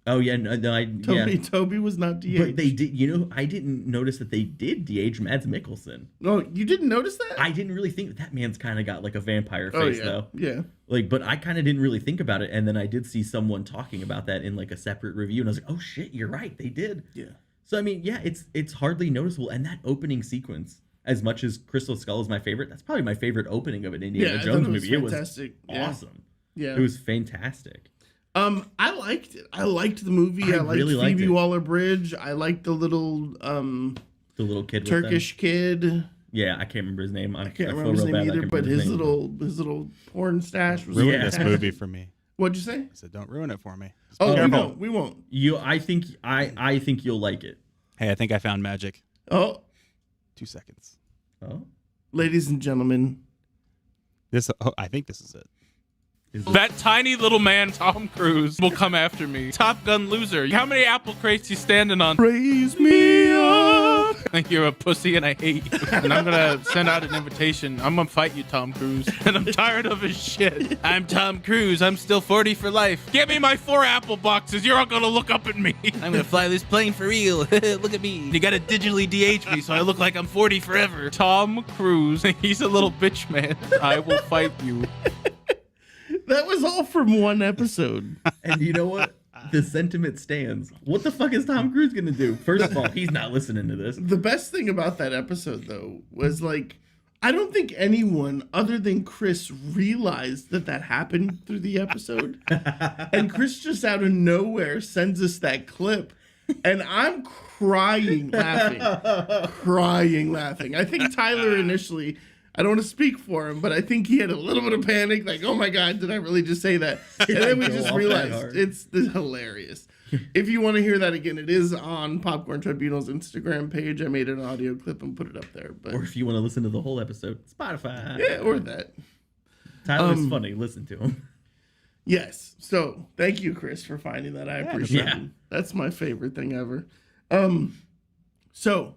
Oh yeah, no, yeah. Toby was not de-aged. But they did. You know, I didn't notice that they did de-age Mads Mikkelsen. No, you didn't notice that? I didn't really think that man's kind of got like a vampire face oh yeah, though. yeah. Like, but I kind of didn't really think about it, and then I did see someone talking about that in like a separate review, and I was like, oh shit, you're right, they did. Yeah. So I mean, yeah, it's hardly noticeable, and that opening sequence, as much as Crystal Skull is my favorite, that's probably my favorite opening of an Indiana Yeah, I Jones thought it was movie. fantastic. It was Yeah. awesome. Yeah. It was fantastic. I liked it. I liked the movie. I liked really liked Phoebe it. Waller-Bridge. I liked the little The little kid, with Turkish kid. them. Yeah, I can't remember his name. I can't remember his name either, but his little porn stash was Ruin this fantastic. movie for me. What'd you say? I said, don't ruin it for me. Just Oh, be we careful. won't. We won't. I think you'll like it. Hey, I think I found magic. Oh, 2 seconds. Oh, ladies and gentlemen, I think this is it. That tiny little man, Tom Cruise, will come after me. Top Gun loser. How many apple crates you standing on? raise me up. think you're a pussy and I hate you. And I'm gonna send out an invitation. I'm gonna fight you, Tom Cruise. And I'm tired of his shit. I'm Tom Cruise. I'm still 40 for life. Give me my 4 apple boxes. You're all gonna look up at me. I'm gonna fly this plane for real. Look at me. You gotta digitally DH me so I look like I'm 40 forever. Tom Cruise. He's a little bitch, man. I will fight you. That was all from one episode. And you know what? The sentiment stands. What the fuck is Tom Cruise gonna do? First of all, he's not listening to this. The best thing about that episode, though, was like, I don't think anyone other than Chris realized that that happened through the episode. And Chris just out of nowhere sends us that clip. And I'm crying laughing. I think Tyler initially, I don't want to speak for him, but I think he had a little bit of panic, like, oh my God, did I really just say that? And then we Go just off that realized hard. it's hilarious. If you want to hear that again, it is on Popcorn Tribunal's Instagram page. I made an audio clip and put it up there. But Or if you want to listen to the whole episode, Spotify. yeah, or that. Tyler's funny. Listen to him. Yes. So thank you, Chris, for finding that. I appreciate yeah. it. That's my favorite thing ever. So,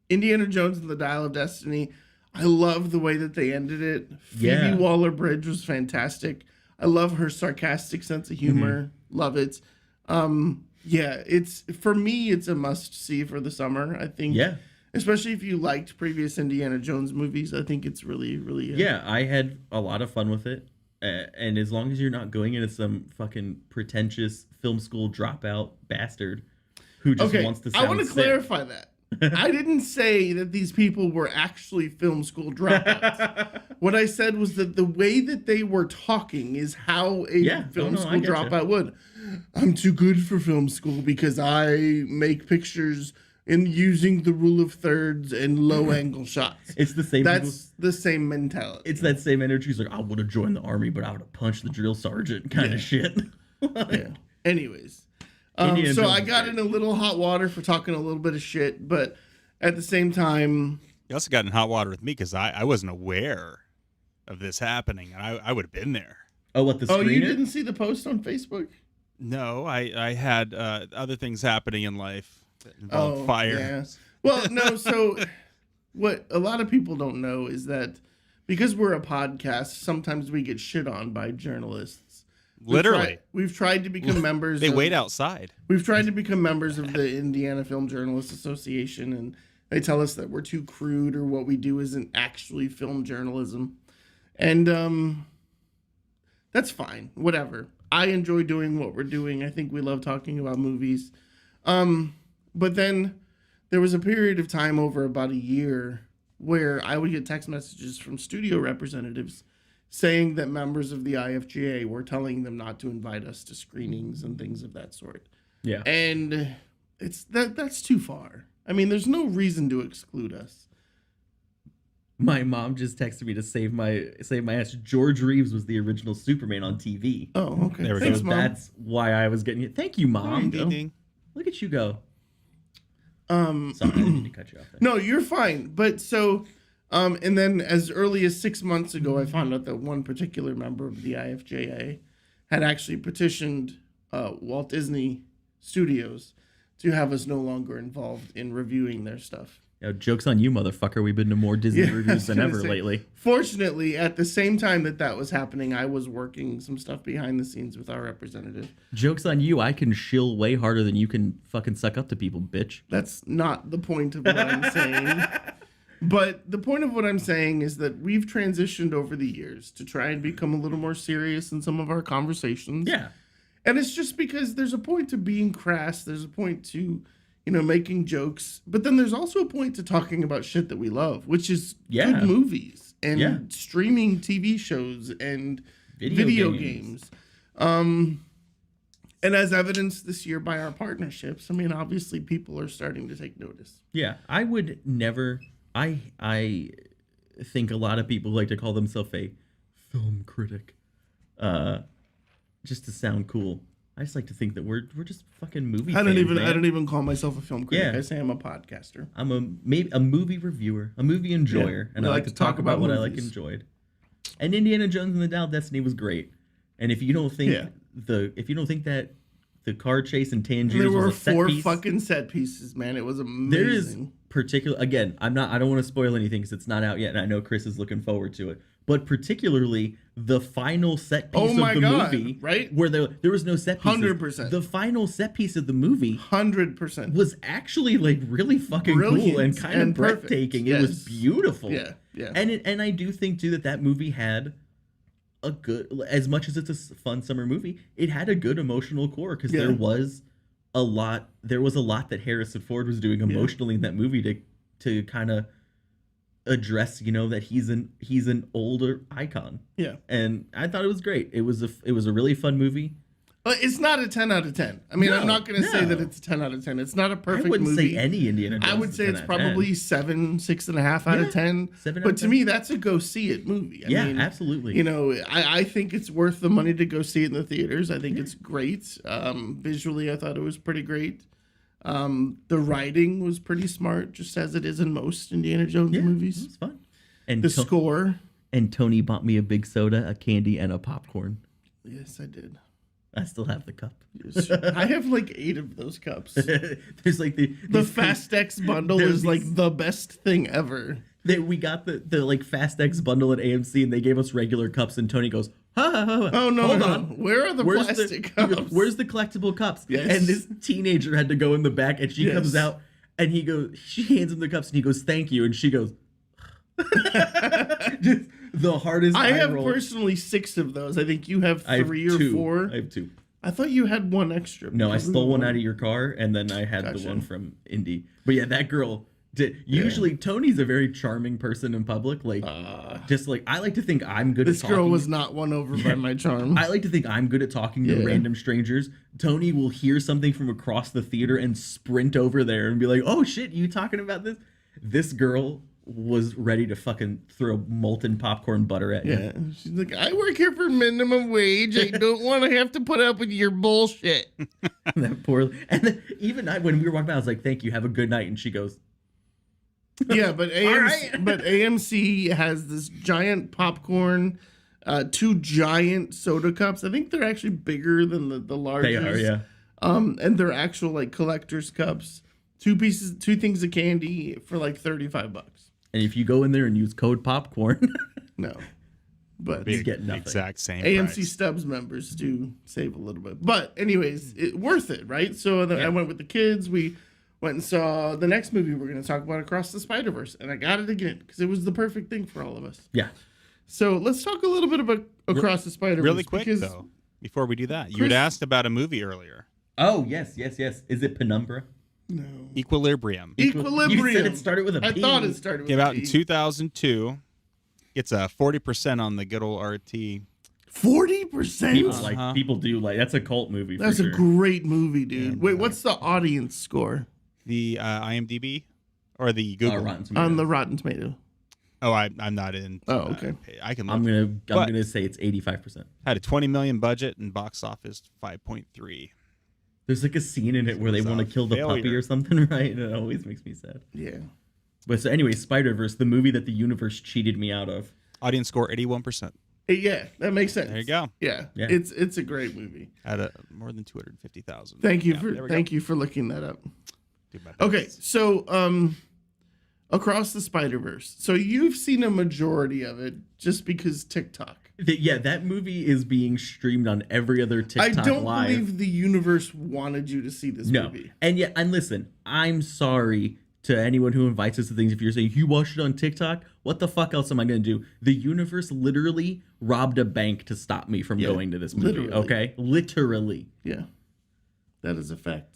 Indiana Jones and the Dial of Destiny. I love the way that they ended it. Phoebe Yeah. Waller-Bridge was fantastic. I love her sarcastic sense of humor. Love it. Yeah, it's for me, it's a must see for the summer. I think. Yeah. Especially if you liked previous Indiana Jones movies, I think it's really, really. Yeah, I had a lot of fun with it. And as long as you're not going into some fucking pretentious film school dropout bastard who just Okay, wants to I sound want to sick. clarify that. I didn't say that these people were actually film school dropouts. What I said was that the way that they were talking is how a Yeah, film no, I school getcha. dropout would. I'm too good for film school because I make pictures in using the rule of thirds and low angle shots. It's the same. people- That's the same mentality. It's that same energy. It's like, I would have joined the army, but I would have punched the drill sergeant kind of shit. Yeah. Anyways, Indiana so Jones I is got great. in a little hot water for talking a little bit of shit, but at the same time, You also got in hot water with me because I wasn't aware of this happening, and I would have been there. Oh, what the oh, you screener? didn't see the post on Facebook? No, I had other things happening in life that involved fire. Yeah. Well, no, so what a lot of people don't know is that because we're a podcast, sometimes we get shit on by journalists. Literally, We've tried to become members. they of- wait outside. We've tried to become members of the Indiana Film Journalists Association, and they tell us that we're too crude or what we do isn't actually film journalism. And that's fine. Whatever. I enjoy doing what we're doing. I think we love talking about movies. But then there was a period of time over about a year where I would get text messages from studio representatives saying that members of the IFGA were telling them not to invite us to screenings and things of that sort. Yeah. And it's that's too far. I mean, there's no reason to exclude us. My mom just texted me to save my ass. George Reeves was the original Superman on TV. Oh, okay. There we Thanks, So Mom. that's why I was getting it. Thank you, Mom. There you go. Ding. Look at you go. Um, Sorry, I didn't mean to cut you off there. no, you're fine. But so, and then as early as 6 months ago, I found out that one particular member of the IFJA had actually petitioned Walt Disney Studios to have us no longer involved in reviewing their stuff. Yo, joke's on you, motherfucker. We've been to more Disney Yeah, I reviews was than gonna ever say. lately. Fortunately, at the same time that was happening, I was working some stuff behind the scenes with our representative. Joke's on you. I can shill way harder than you can fucking suck up to people, bitch. That's not the point of what I'm saying. But the point of what I'm saying is that we've transitioned over the years to try and become a little more serious in some of our conversations. Yeah. And it's just because there's a point to being crass. There's a point to, making jokes. But then there's also a point to talking about shit that we love, which is Yeah. good movies and Yeah. streaming TV shows and Video video games. games. And as evidenced this year by our partnerships, I mean, obviously people are starting to take notice. Yeah. I would never. I think a lot of people like to call themselves a film critic, just to sound cool. I just like to think that we're just fucking movie. I don't fans, even man. call myself a film critic. Yeah. I say I'm a podcaster. I'm maybe a movie reviewer, a movie enjoyer, Yeah, and we I like to talk about what I like movies. enjoyed. And Indiana Jones and the Dial of Destiny was great. And if you don't think Yeah. if you don't think that the car chase in Tangiers There were was a set 4 piece. fucking set pieces, man. It was amazing. There is particular, again, I don't want to spoil anything because it's not out yet, and I know Chris is looking forward to it. But particularly the final set piece Oh my of the God, movie, right? where there was no set pieces. 100%. The final set piece of the movie 100%. was actually like really fucking cool Brilliant and kind and of perfect. breathtaking. It was Yes. beautiful. Yeah, yeah. And I do think too that movie had a good, as much as it's a fun summer movie, it had a good emotional core because Yeah. there was a lot that Harrison Ford was doing emotionally in that movie to kind of address, that he's an older icon. Yeah. And I thought it was great. It was a really fun movie. It's not a 10 out of 10. I mean, I'm not going to say that no. it's a 10 out of 10. It's not a perfect I wouldn't movie. say any Indiana Jones. I would is say 10 it's out of 10. probably 7, 6.5 out Yeah, of 10. 7 out But of to 10. me, that's a go see it movie. I mean, absolutely. I think it's worth the money to go see it in the theaters. I think it's great. Visually, I thought it was pretty great. The writing was pretty smart, just as it is in most Indiana Jones It movies. was fun. And The score. And Tony bought me a big soda, a candy, and a popcorn. Yes, I did. I still have the cup. Yes. I have like 8 of those cups. There's like The Fast X bundle there's is like the best thing ever. we got the like Fast X bundle at AMC, and they gave us regular cups. And Tony goes, ha. Oh no, hold no, on. no. Where are the plastic he goes, cups? Where's the collectible cups? Yes. And this teenager had to go in the back, and she Yes. comes out, and she hands him the cups, and he goes, thank you, and she goes, just the hardest. I have roll. personally 6 of those. I think you have I have 3 or 2. 4. I have 2. I thought you had 1 extra. No, I because we stole were one out of your car, and then I had the Gotcha. one from Indy. But yeah, that girl did. Usually, Tony's a very charming person in public. Like, just like I like to think I'm good. This at talking. girl was not won over by my charm. I like to think I'm good at talking to Yeah. random strangers. Tony will hear something from across the theater and sprint over there and be like, "Oh shit, you talking about this?" This girl was ready to fucking throw molten popcorn butter at you. Yeah, she's like, I work here for minimum wage. I don't want to have to put up with your bullshit. That poor. And then even when we were walking by, I was like, "Thank you, have a good night." And she goes, Yeah, but AMC has this giant popcorn, 2 giant soda cups. I think they're actually bigger than the largest. "They are, yeah." And they're actual like collector's cups. 2 things of candy for like $35. And if you go in there and use code popcorn, No, but You get nothing. Exact same AMC price. Stubs members do save a little bit. But anyways, worth it, right? So then I went with the kids. We went and saw the next movie we're going to talk about, Across the Spider-Verse. And I got it again because it was the perfect thing for all of us. yeah. So let's talk a little bit about Across the Spider-Verse. Really quick because though, before we do that, you Chris- had asked about a movie earlier, Oh yes. Is it Penumbra? No. Equilibrium. Equilibrium. You said it started with a I P. thought it started with Came a out in P. 2002. It's a 40% on the good old RT. 40%? People do like that's a cult movie. That's for a sure. great movie, dude. And, Wait, what's the audience score The IMDb or the Google. Rotten Tomatoes. on the Rotten Tomato? Oh, I'm not in. Oh, okay. I can look. I'm But- gonna say it's 85%. Had a 20 million budget and box office 5.3. There's like a scene in it where they It's want to a kill the puppy failure. or something, right? And it always makes me sad. Yeah. But so anyway, Spider-Verse, the movie that the universe cheated me out of. Audience score 81%. Yeah, that makes sense. There you go. Yeah, Yeah. it's a great movie. At a more than 250,000. Thank you Yeah, there we go. thank you for looking that up. Do my best. Okay, so Across the Spider-Verse. So you've seen a majority of it just because TikTok. Yeah, that movie is being streamed on every other TikTok I don't live. believe the universe wanted you to see this No. movie. And listen, I'm sorry to anyone who invites us to things. If you're saying you watched it on TikTok, what the fuck else am I going to do? The universe literally robbed a bank to stop me from going to this movie. literally. Okay? Literally. Yeah. That is a fact.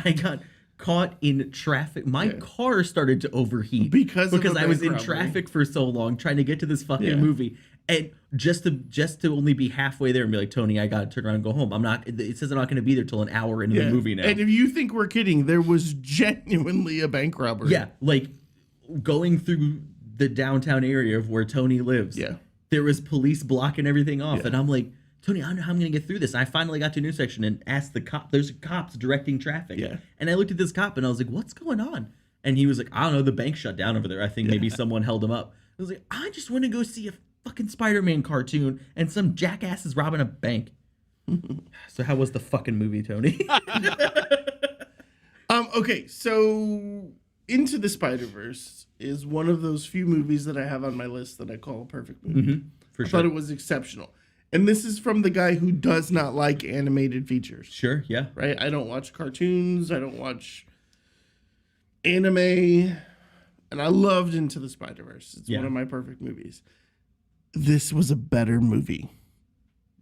I got caught in traffic. My Yeah. car started to overheat Because of a I was bank in robbery. traffic for so long trying to get to this fucking Yeah. movie. And just to only be halfway there and be like, Tony, I gotta turn around and go home. I'm not. It says I'm not gonna be there till an hour into the movie now. And if you think we're kidding, there was genuinely a bank robbery. Yeah, like going through the downtown area of where Tony lives. Yeah. There was police blocking everything off. Yeah. And I'm like, Tony, I don't know how I'm going to get through this. And I finally got to a new section and asked the cop. There's cops directing traffic. Yeah. And I looked at this cop and I was like, what's going on? And he was like, I don't know. The bank shut down over there. I think maybe someone held him up. I was like, I just want to go see a fucking Spider-Man cartoon and some jackass is robbing a bank. So how was the fucking movie, Tony? Okay, so Into the Spider-Verse is one of those few movies that I have on my list that I call a perfect movie. For I sure. thought it was exceptional. And this is from the guy who does not like animated features, Sure, yeah. right? I don't watch cartoons. I don't watch anime. And I loved Into the Spider-Verse. It's one of my perfect movies. This was a better movie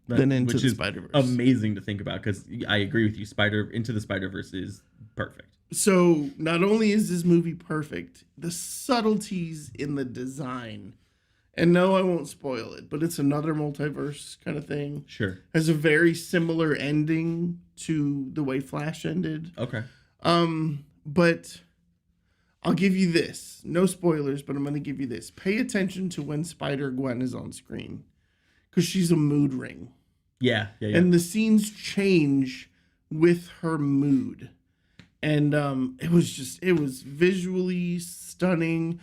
than Into Which the is Spider-Verse. amazing to think about because I agree with you. Into the Spider-Verse is perfect. So not only is this movie perfect, the subtleties in the design, and no, I won't spoil it, but it's another multiverse kind of thing. Sure. Has a very similar ending to the way Flash ended. Okay. But I'll give you this. No spoilers, but I'm going to give you this. Pay attention to when Spider-Gwen is on screen because she's a mood ring. Yeah. And the scenes change with her mood. And it was visually stunning.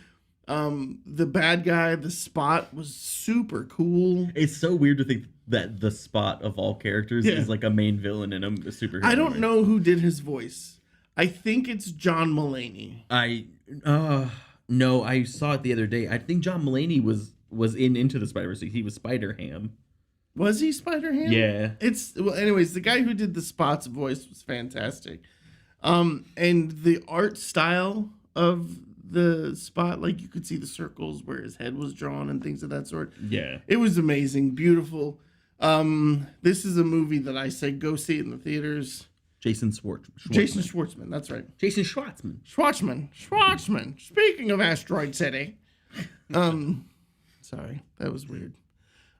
The bad guy, the Spot, was super cool. It's so weird to think that the Spot of all characters is like a main villain in a superhero. I don't know who did his voice. I think it's John Mulaney. No, I saw it the other day. I think John Mulaney was in Into the Spider-Verse. He was Spider-Ham. Was he Spider-Ham? Yeah. Anyways, the guy who did the Spot's voice was fantastic. And the art style of the Spot, like you could see the circles where his head was drawn and things of that sort. Yeah. It was amazing, beautiful. This is a movie that I say go see it in the theaters. Jason Schwartzman. Jason Schwartzman, that's right. Jason Schwartzman. Schwartzman. Speaking of Asteroid City. Sorry, that was weird.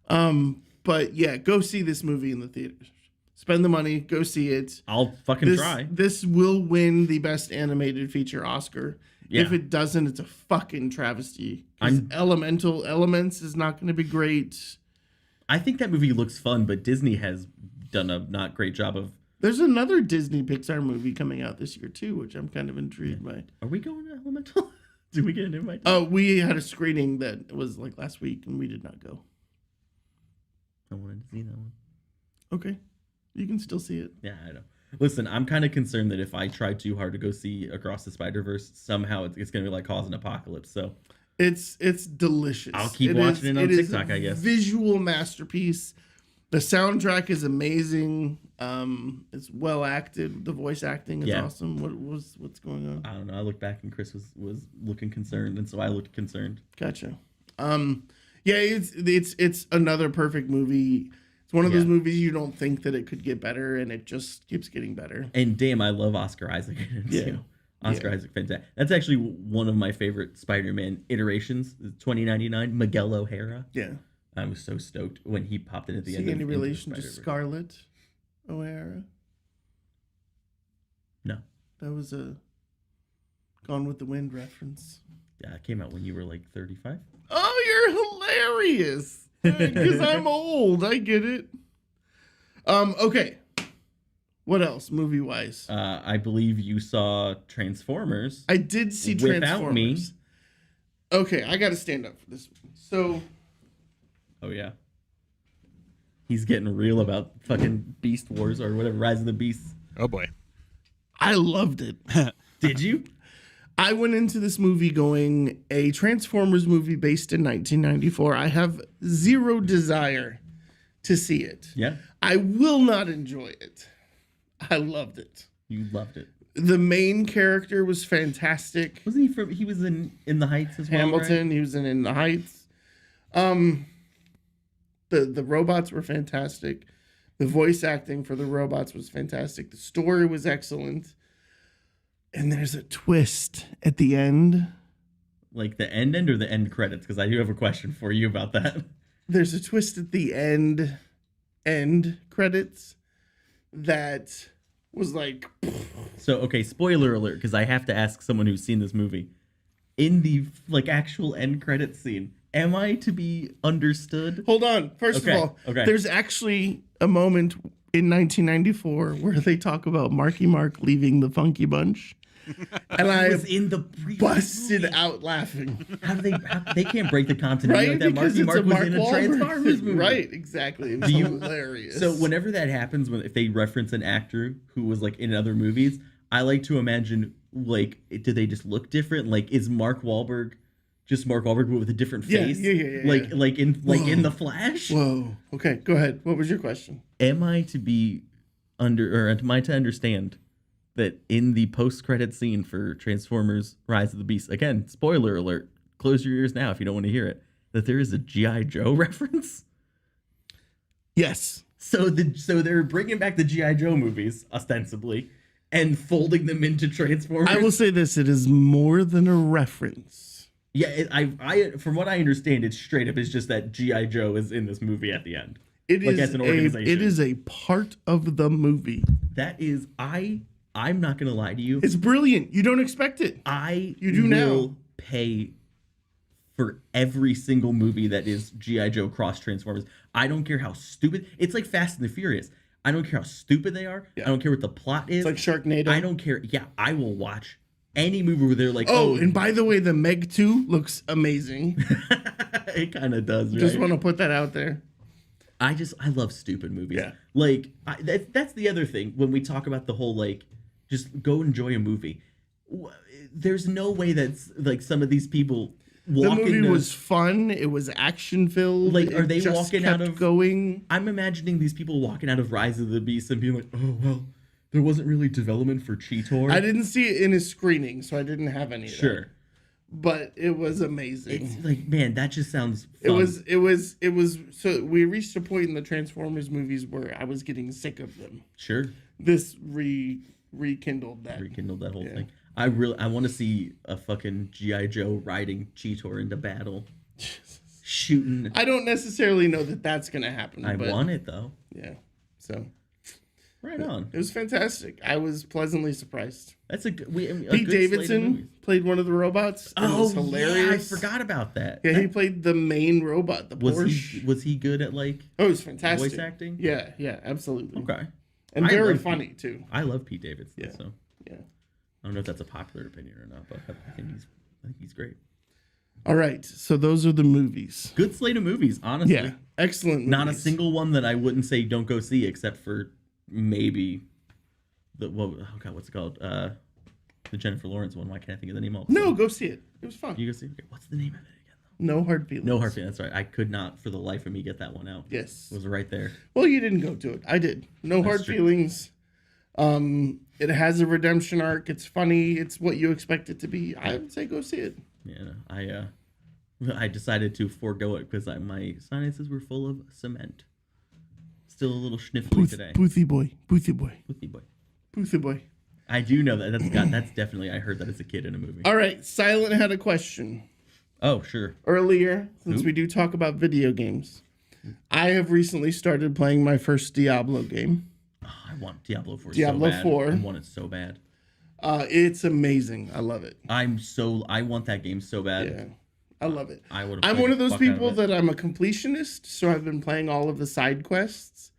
But yeah, go see this movie in the theaters. Spend the money, go see it. I'll fucking try. This will win the Best Animated Feature Oscar. Yeah. If it doesn't, it's a fucking travesty. Elements is not going to be great. I think that movie looks fun, but Disney has done a not great job of. There's another Disney Pixar movie coming out this year too, which I'm kind of intrigued by. Are we going to Elemental? Did we get an invite? Oh, we had a screening that was like last week, and we did not go. I wanted to see that one. Okay, you can still see it. Yeah, I know. Listen, I'm kind of concerned that if I try too hard to go see Across the Spider-Verse, somehow it's going to be like cause an apocalypse. So it's delicious. I'll keep watching it on TikTok, I guess. Visual masterpiece. The soundtrack is amazing. It's well acted. The voice acting is awesome. What's going on? I don't know. I looked back and Chris was looking concerned, and so I looked concerned. Gotcha. Yeah, it's another perfect movie. It's one of those movies you don't think that it could get better, and it just keeps getting better. And damn, I love Oscar Isaac in it too. Oscar Isaac, fantastic. That's actually one of my favorite Spider-Man iterations. 2099, Miguel O'Hara. Yeah. I was so stoked when he popped in at the end. Any of relation to Spider-Verse. Scarlett O'Hara? No. That was a Gone with the Wind reference. Yeah, it came out when you were like 35. Oh, you're hilarious. Because I'm old. I get it. Okay. What else, movie-wise? I believe you saw Transformers. I did see Without Transformers. me. Okay, I got to stand up for this one. So, Oh yeah. He's getting real about fucking Beast Wars or whatever, Rise of the Beasts. Oh boy. I loved it. Did you? I went into this movie going, a Transformers movie based in 1994. I have zero desire to see it. Yeah. I will not enjoy it. I loved it. You loved it. The main character was fantastic. Wasn't he from? He was in the Heights as well. Hamilton, right? he was in The Heights. The robots were fantastic. The voice acting for the robots was fantastic. The story was excellent. And there's a twist at the end. Like the end or the end credits? Because I do have a question for you about that. There's a twist at the end credits that was like, So okay, spoiler alert, because I have to ask someone who's seen this movie. In the like actual end credits scene, am I to be understood? hold on. First Okay, of all, okay. there's actually a moment in 1994 where they talk about Marky Mark leaving the Funky Bunch. and I was in the previous busted movie. out laughing. How they can't break the continuity Right? like that. Because Marky it's Mark a was Mark in a Wahlberg Transformers thing. movie. Right, exactly. It was Do you- hilarious. So whenever that happens, if they reference an actor who was like in other movies, I like to imagine like, do they just look different? Like, is Mark Wahlberg just Mark Wahlberg but with a different Yeah, face? yeah. Like in The Flash. Whoa. Okay, go ahead. What was your question? Am I to be am I to understand that in the post-credit scene for Transformers: Rise of the Beast, again, spoiler alert, close your ears now if you don't want to hear it, that there is a G.I. Joe reference? Yes. So they're bringing back the G.I. Joe movies ostensibly and folding them into Transformers. I will say this: it is more than a reference. Yeah, I from what I understand, it's straight up. It's just that G.I. Joe is in this movie at the end. It Like, is as an organization. it is a part of the movie. That is, I'm not gonna lie to you. It's brilliant. You don't expect it. You do will now. pay for every single movie that is G.I. Joe cross Transformers. I don't care how stupid. It's like Fast and the Furious. I don't care how stupid they are. Yeah. I don't care what the plot is. It's like Sharknado. I don't care. Yeah, I will watch any movie where they're like, Oh, and by the way, the Meg 2 looks amazing. it kind of does, right? Just want to put that out there. I love stupid movies. Yeah. Like that's the other thing when we talk about the whole like just go enjoy a movie. There's no way that's like some of these people The walk movie into, was fun. It was action filled. Like, are It they just walking kept out of- going? I'm imagining these people walking out of Rise of the Beast and being like, oh well, there wasn't really development for Cheetor. I didn't see it in a screening, so I didn't have any. Of that. Sure. But it was amazing. It's like, man, that just sounds It fun. was so we reached a point in the Transformers movies where I was getting sick of them. Sure. This rekindled that. Rekindled that whole Yeah. thing. I want to see a fucking G.I. Joe riding Cheetor into battle. Shooting. I don't necessarily know that that's gonna happen. I but want it though. Yeah. So Right on. it was fantastic. I was pleasantly surprised. That's a good. A Pete good slate of movies. Davidson played one of the robots. And it was hilarious. Yeah, I forgot about that. Yeah, he played the main robot, the was Porsche. he was he good at like Oh, it was fantastic. voice acting? Yeah, absolutely. Okay. And I very love funny too. I love Pete Davidson. Yeah. So Yeah. I don't know if that's a popular opinion or not, but I think he's great. All right, so those are the movies. Good slate of movies, honestly. Yeah, excellent. Not a movies. single one that I wouldn't say don't go see, except for maybe what's it called? The Jennifer Lawrence one. Why can't I think of the name of it? No, go see it. It was fun. You go see. Okay, what's the name of it again? No hard feelings. No Hard Feelings. That's right. I could not, for the life of me, get that one out. Yes. It was right there. Well, you didn't go to it. I did. No hard true. feelings. It has a redemption arc. It's funny. It's what you expect it to be. I would say go see it. Yeah, I decided to forego it because my sinuses were full of cement. Still a little sniffly today. Boothy boy. Whoopsie boy. Boothy boy. I do know that that's definitely, I heard that as a kid in a movie. All right, Silent had a question Oh, sure. earlier, since Who? we do talk about video games. I have recently started playing my first Diablo game. Oh, I want Diablo 4 Diablo so bad. 4. I want it so bad. It's amazing. I love it. I want that game so bad. Yeah, I love it. I would. I'm one of those people that I'm a completionist, so I've been playing all of the side quests.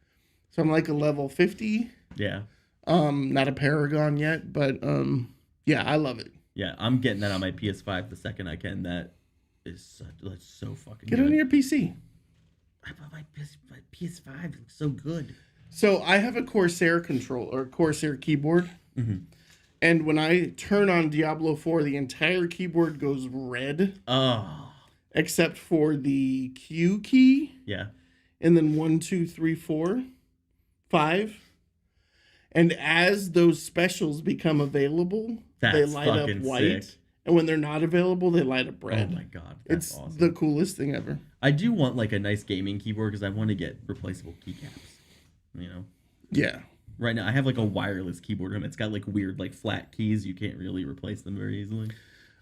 So I'm like a level 50. Yeah. Not a paragon yet, but yeah, I love it. Yeah, I'm getting that on my PS5 the second I can. That's so fucking Get good. on your PC. I bought my PS5. It's so good. So I have a Corsair control or Corsair keyboard. Mm-hmm. And when I turn on Diablo 4, the entire keyboard goes red, Oh. except for the Q key, Yeah. and then 1, 2, 3, 4, 5. And as those specials become available, they That's light up fucking white. sick. And when they're not available, they light up Oh red. my god, that's It's awesome. the coolest thing ever. I do want like a nice gaming keyboard because I want to get replaceable keycaps. You know, Yeah. right now I have like a wireless keyboard and it's got like weird like flat keys. You can't really replace them very easily.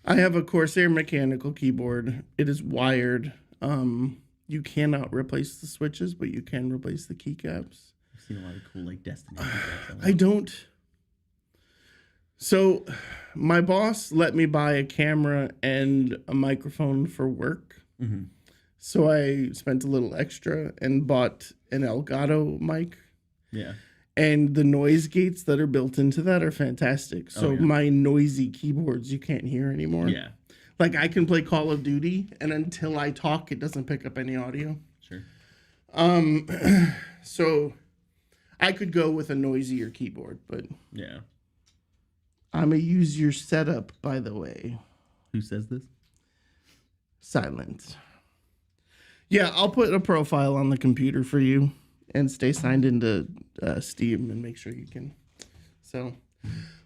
I have a Corsair mechanical keyboard. It is wired. You cannot replace the switches, but you can replace the keycaps. I've seen a lot of cool like Destiny keycaps. I don't. So, my boss let me buy a camera and a microphone for work. Mhm. So I spent a little extra and bought an Elgato mic. Yeah. And the noise gates that are built into that are fantastic. So yeah. my noisy keyboards you can't hear anymore. Yeah, Like I can play Call of Duty, and until I talk, it doesn't pick up any audio. sure. So I could go with a noisier keyboard, but Yeah. I'm gonna use your setup, by the way. Who says this? Silent. Yeah, I'll put a profile on the computer for you and stay signed into Steam and make sure you can. So,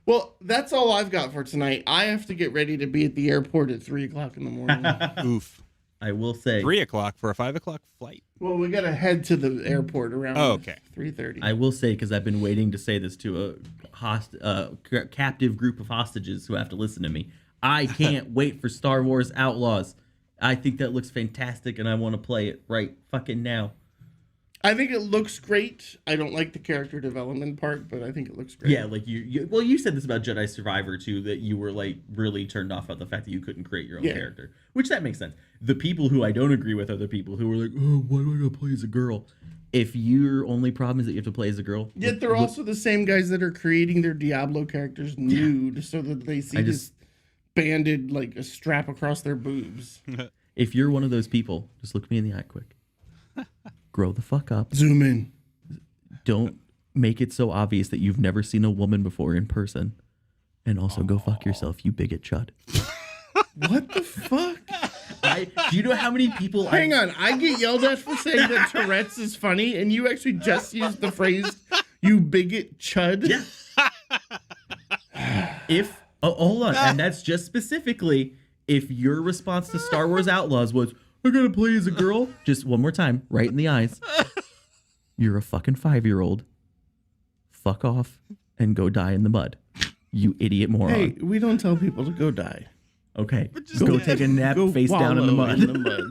well, that's all I've got for tonight. I have to get ready to be at the airport at 3:00 in the morning. Oof. I will say. 3:00 for a 5:00 flight. Well, we gotta head to the airport around Oh, okay. 3:30. I will say, because I've been waiting to say this to a captive group of hostages who have to listen to me. I can't wait for Star Wars Outlaws. I think that looks fantastic, and I want to play it right fucking now. I think it looks great. I don't like the character development part, but I think it looks great. Yeah, like you said this about Jedi Survivor too, that you were like really turned off at the fact that you couldn't create your own character, which that makes sense. The people who I don't agree with are the people who were like, oh, why do I gotta play as a girl? If your only problem is that you have to play as a girl, Yet they're also the same guys that are creating their Diablo characters nude so that they see this banded like a strap across their boobs. if you're one of those people, just look me in the eye quick. Grow the fuck up. Zoom in. Don't make it so obvious that you've never seen a woman before in person. And also go fuck yourself, you bigot chud. What the fuck? Do you know how many people Hang on, I get yelled at for saying that Tourette's is funny, and you actually just used the phrase "you bigot chud." Yeah. Hold on, and that's just specifically if your response to Star Wars Outlaws was, I gotta play as a girl. Just one more time, right in the eyes. You're a fucking 5-year-old. Fuck off and go die in the mud. You idiot moron. Hey, we don't tell people to go die. Okay, go take a nap Go face down in the wallow mud.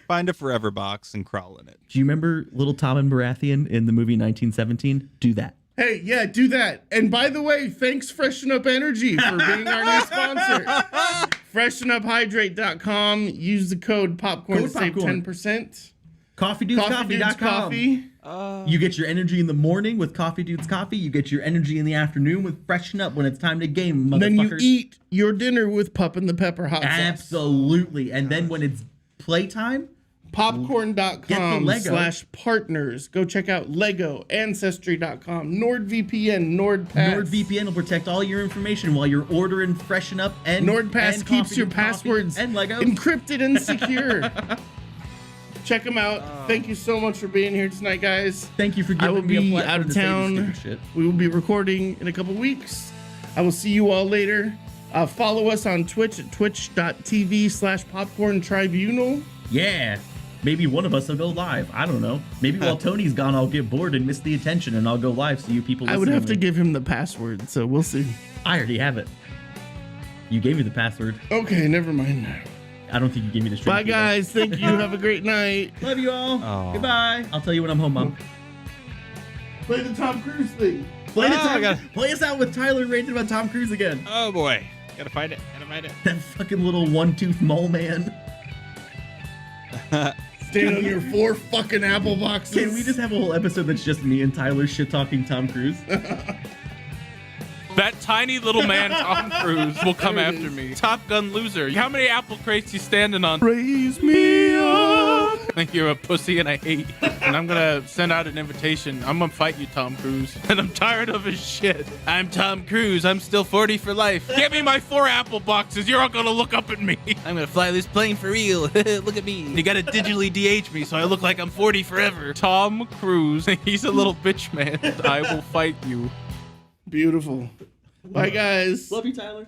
Find a forever box and crawl in it. Do you remember little Tom and Baratheon in the movie 1917? Do that. Hey, yeah, do that. And by the way, thanks Freshen Up Energy for being our new sponsor. FreshenUpHydrate.com. Use the code popcorn to save Popcorn. 10%. CoffeeDudesCoffee.com. Coffee. You get your energy in the morning with Coffee Dudes Coffee. You get your energy in the afternoon with Freshen Up when it's time to game, motherfuckers. Then you eat your dinner with Pup and the Pepper hot sauce. Absolutely. And then when it's playtime, Popcorn.com/partners. Go check out Lego, Ancestry.com, NordVPN, NordPass. NordVPN will protect all your information while you're ordering Freshen Up and NordPass and keeps Coffee your Dudes Coffee passwords and Lego. encrypted and secure. Check them out. Thank you so much for being here tonight, guys. Thank you for I will giving me a be platform out of to say this town. stupid shit. We will be recording in a couple weeks. I will see you all later. Follow us on Twitch at twitch.tv/popcorntribunal. Yeah. Maybe one of us will go live. I don't know. Maybe while Tony's gone, I'll get bored and miss the attention, and I'll go live so you people I would listening have to give him the password, so we'll see. I already have it. You gave me the password. Okay, never mind. I don't think you gave me the string. Bye, key, though. guys. Thank you. Have a great night. Love you all. Aw. Goodbye. I'll tell you when I'm home, Mom. Play the Tom Cruise thing. Play I us out with Tyler ranting about Tom Cruise again. Oh boy. Gotta find it. Gotta find it. That fucking little one-tooth mole man. Stand on your 4 fucking apple boxes. Can we just have a whole episode that's just me and Tyler shit-talking Tom Cruise? That tiny little man, Tom Cruise, will come after me. Top Gun loser. How many apple crates you standing on? raise me up? I think you're a pussy and I hate you. And I'm gonna send out an invitation. I'm gonna fight you, Tom Cruise. And I'm tired of his shit. I'm Tom Cruise. I'm still 40 for life. Give me my 4 apple boxes. You're all gonna look up at me. I'm gonna fly this plane for real. Look at me. You gotta digitally DH me so I look like I'm 40 forever. Tom Cruise. He's a little bitch, man. I will fight you. Beautiful. Bye, guys. Love you, Tyler.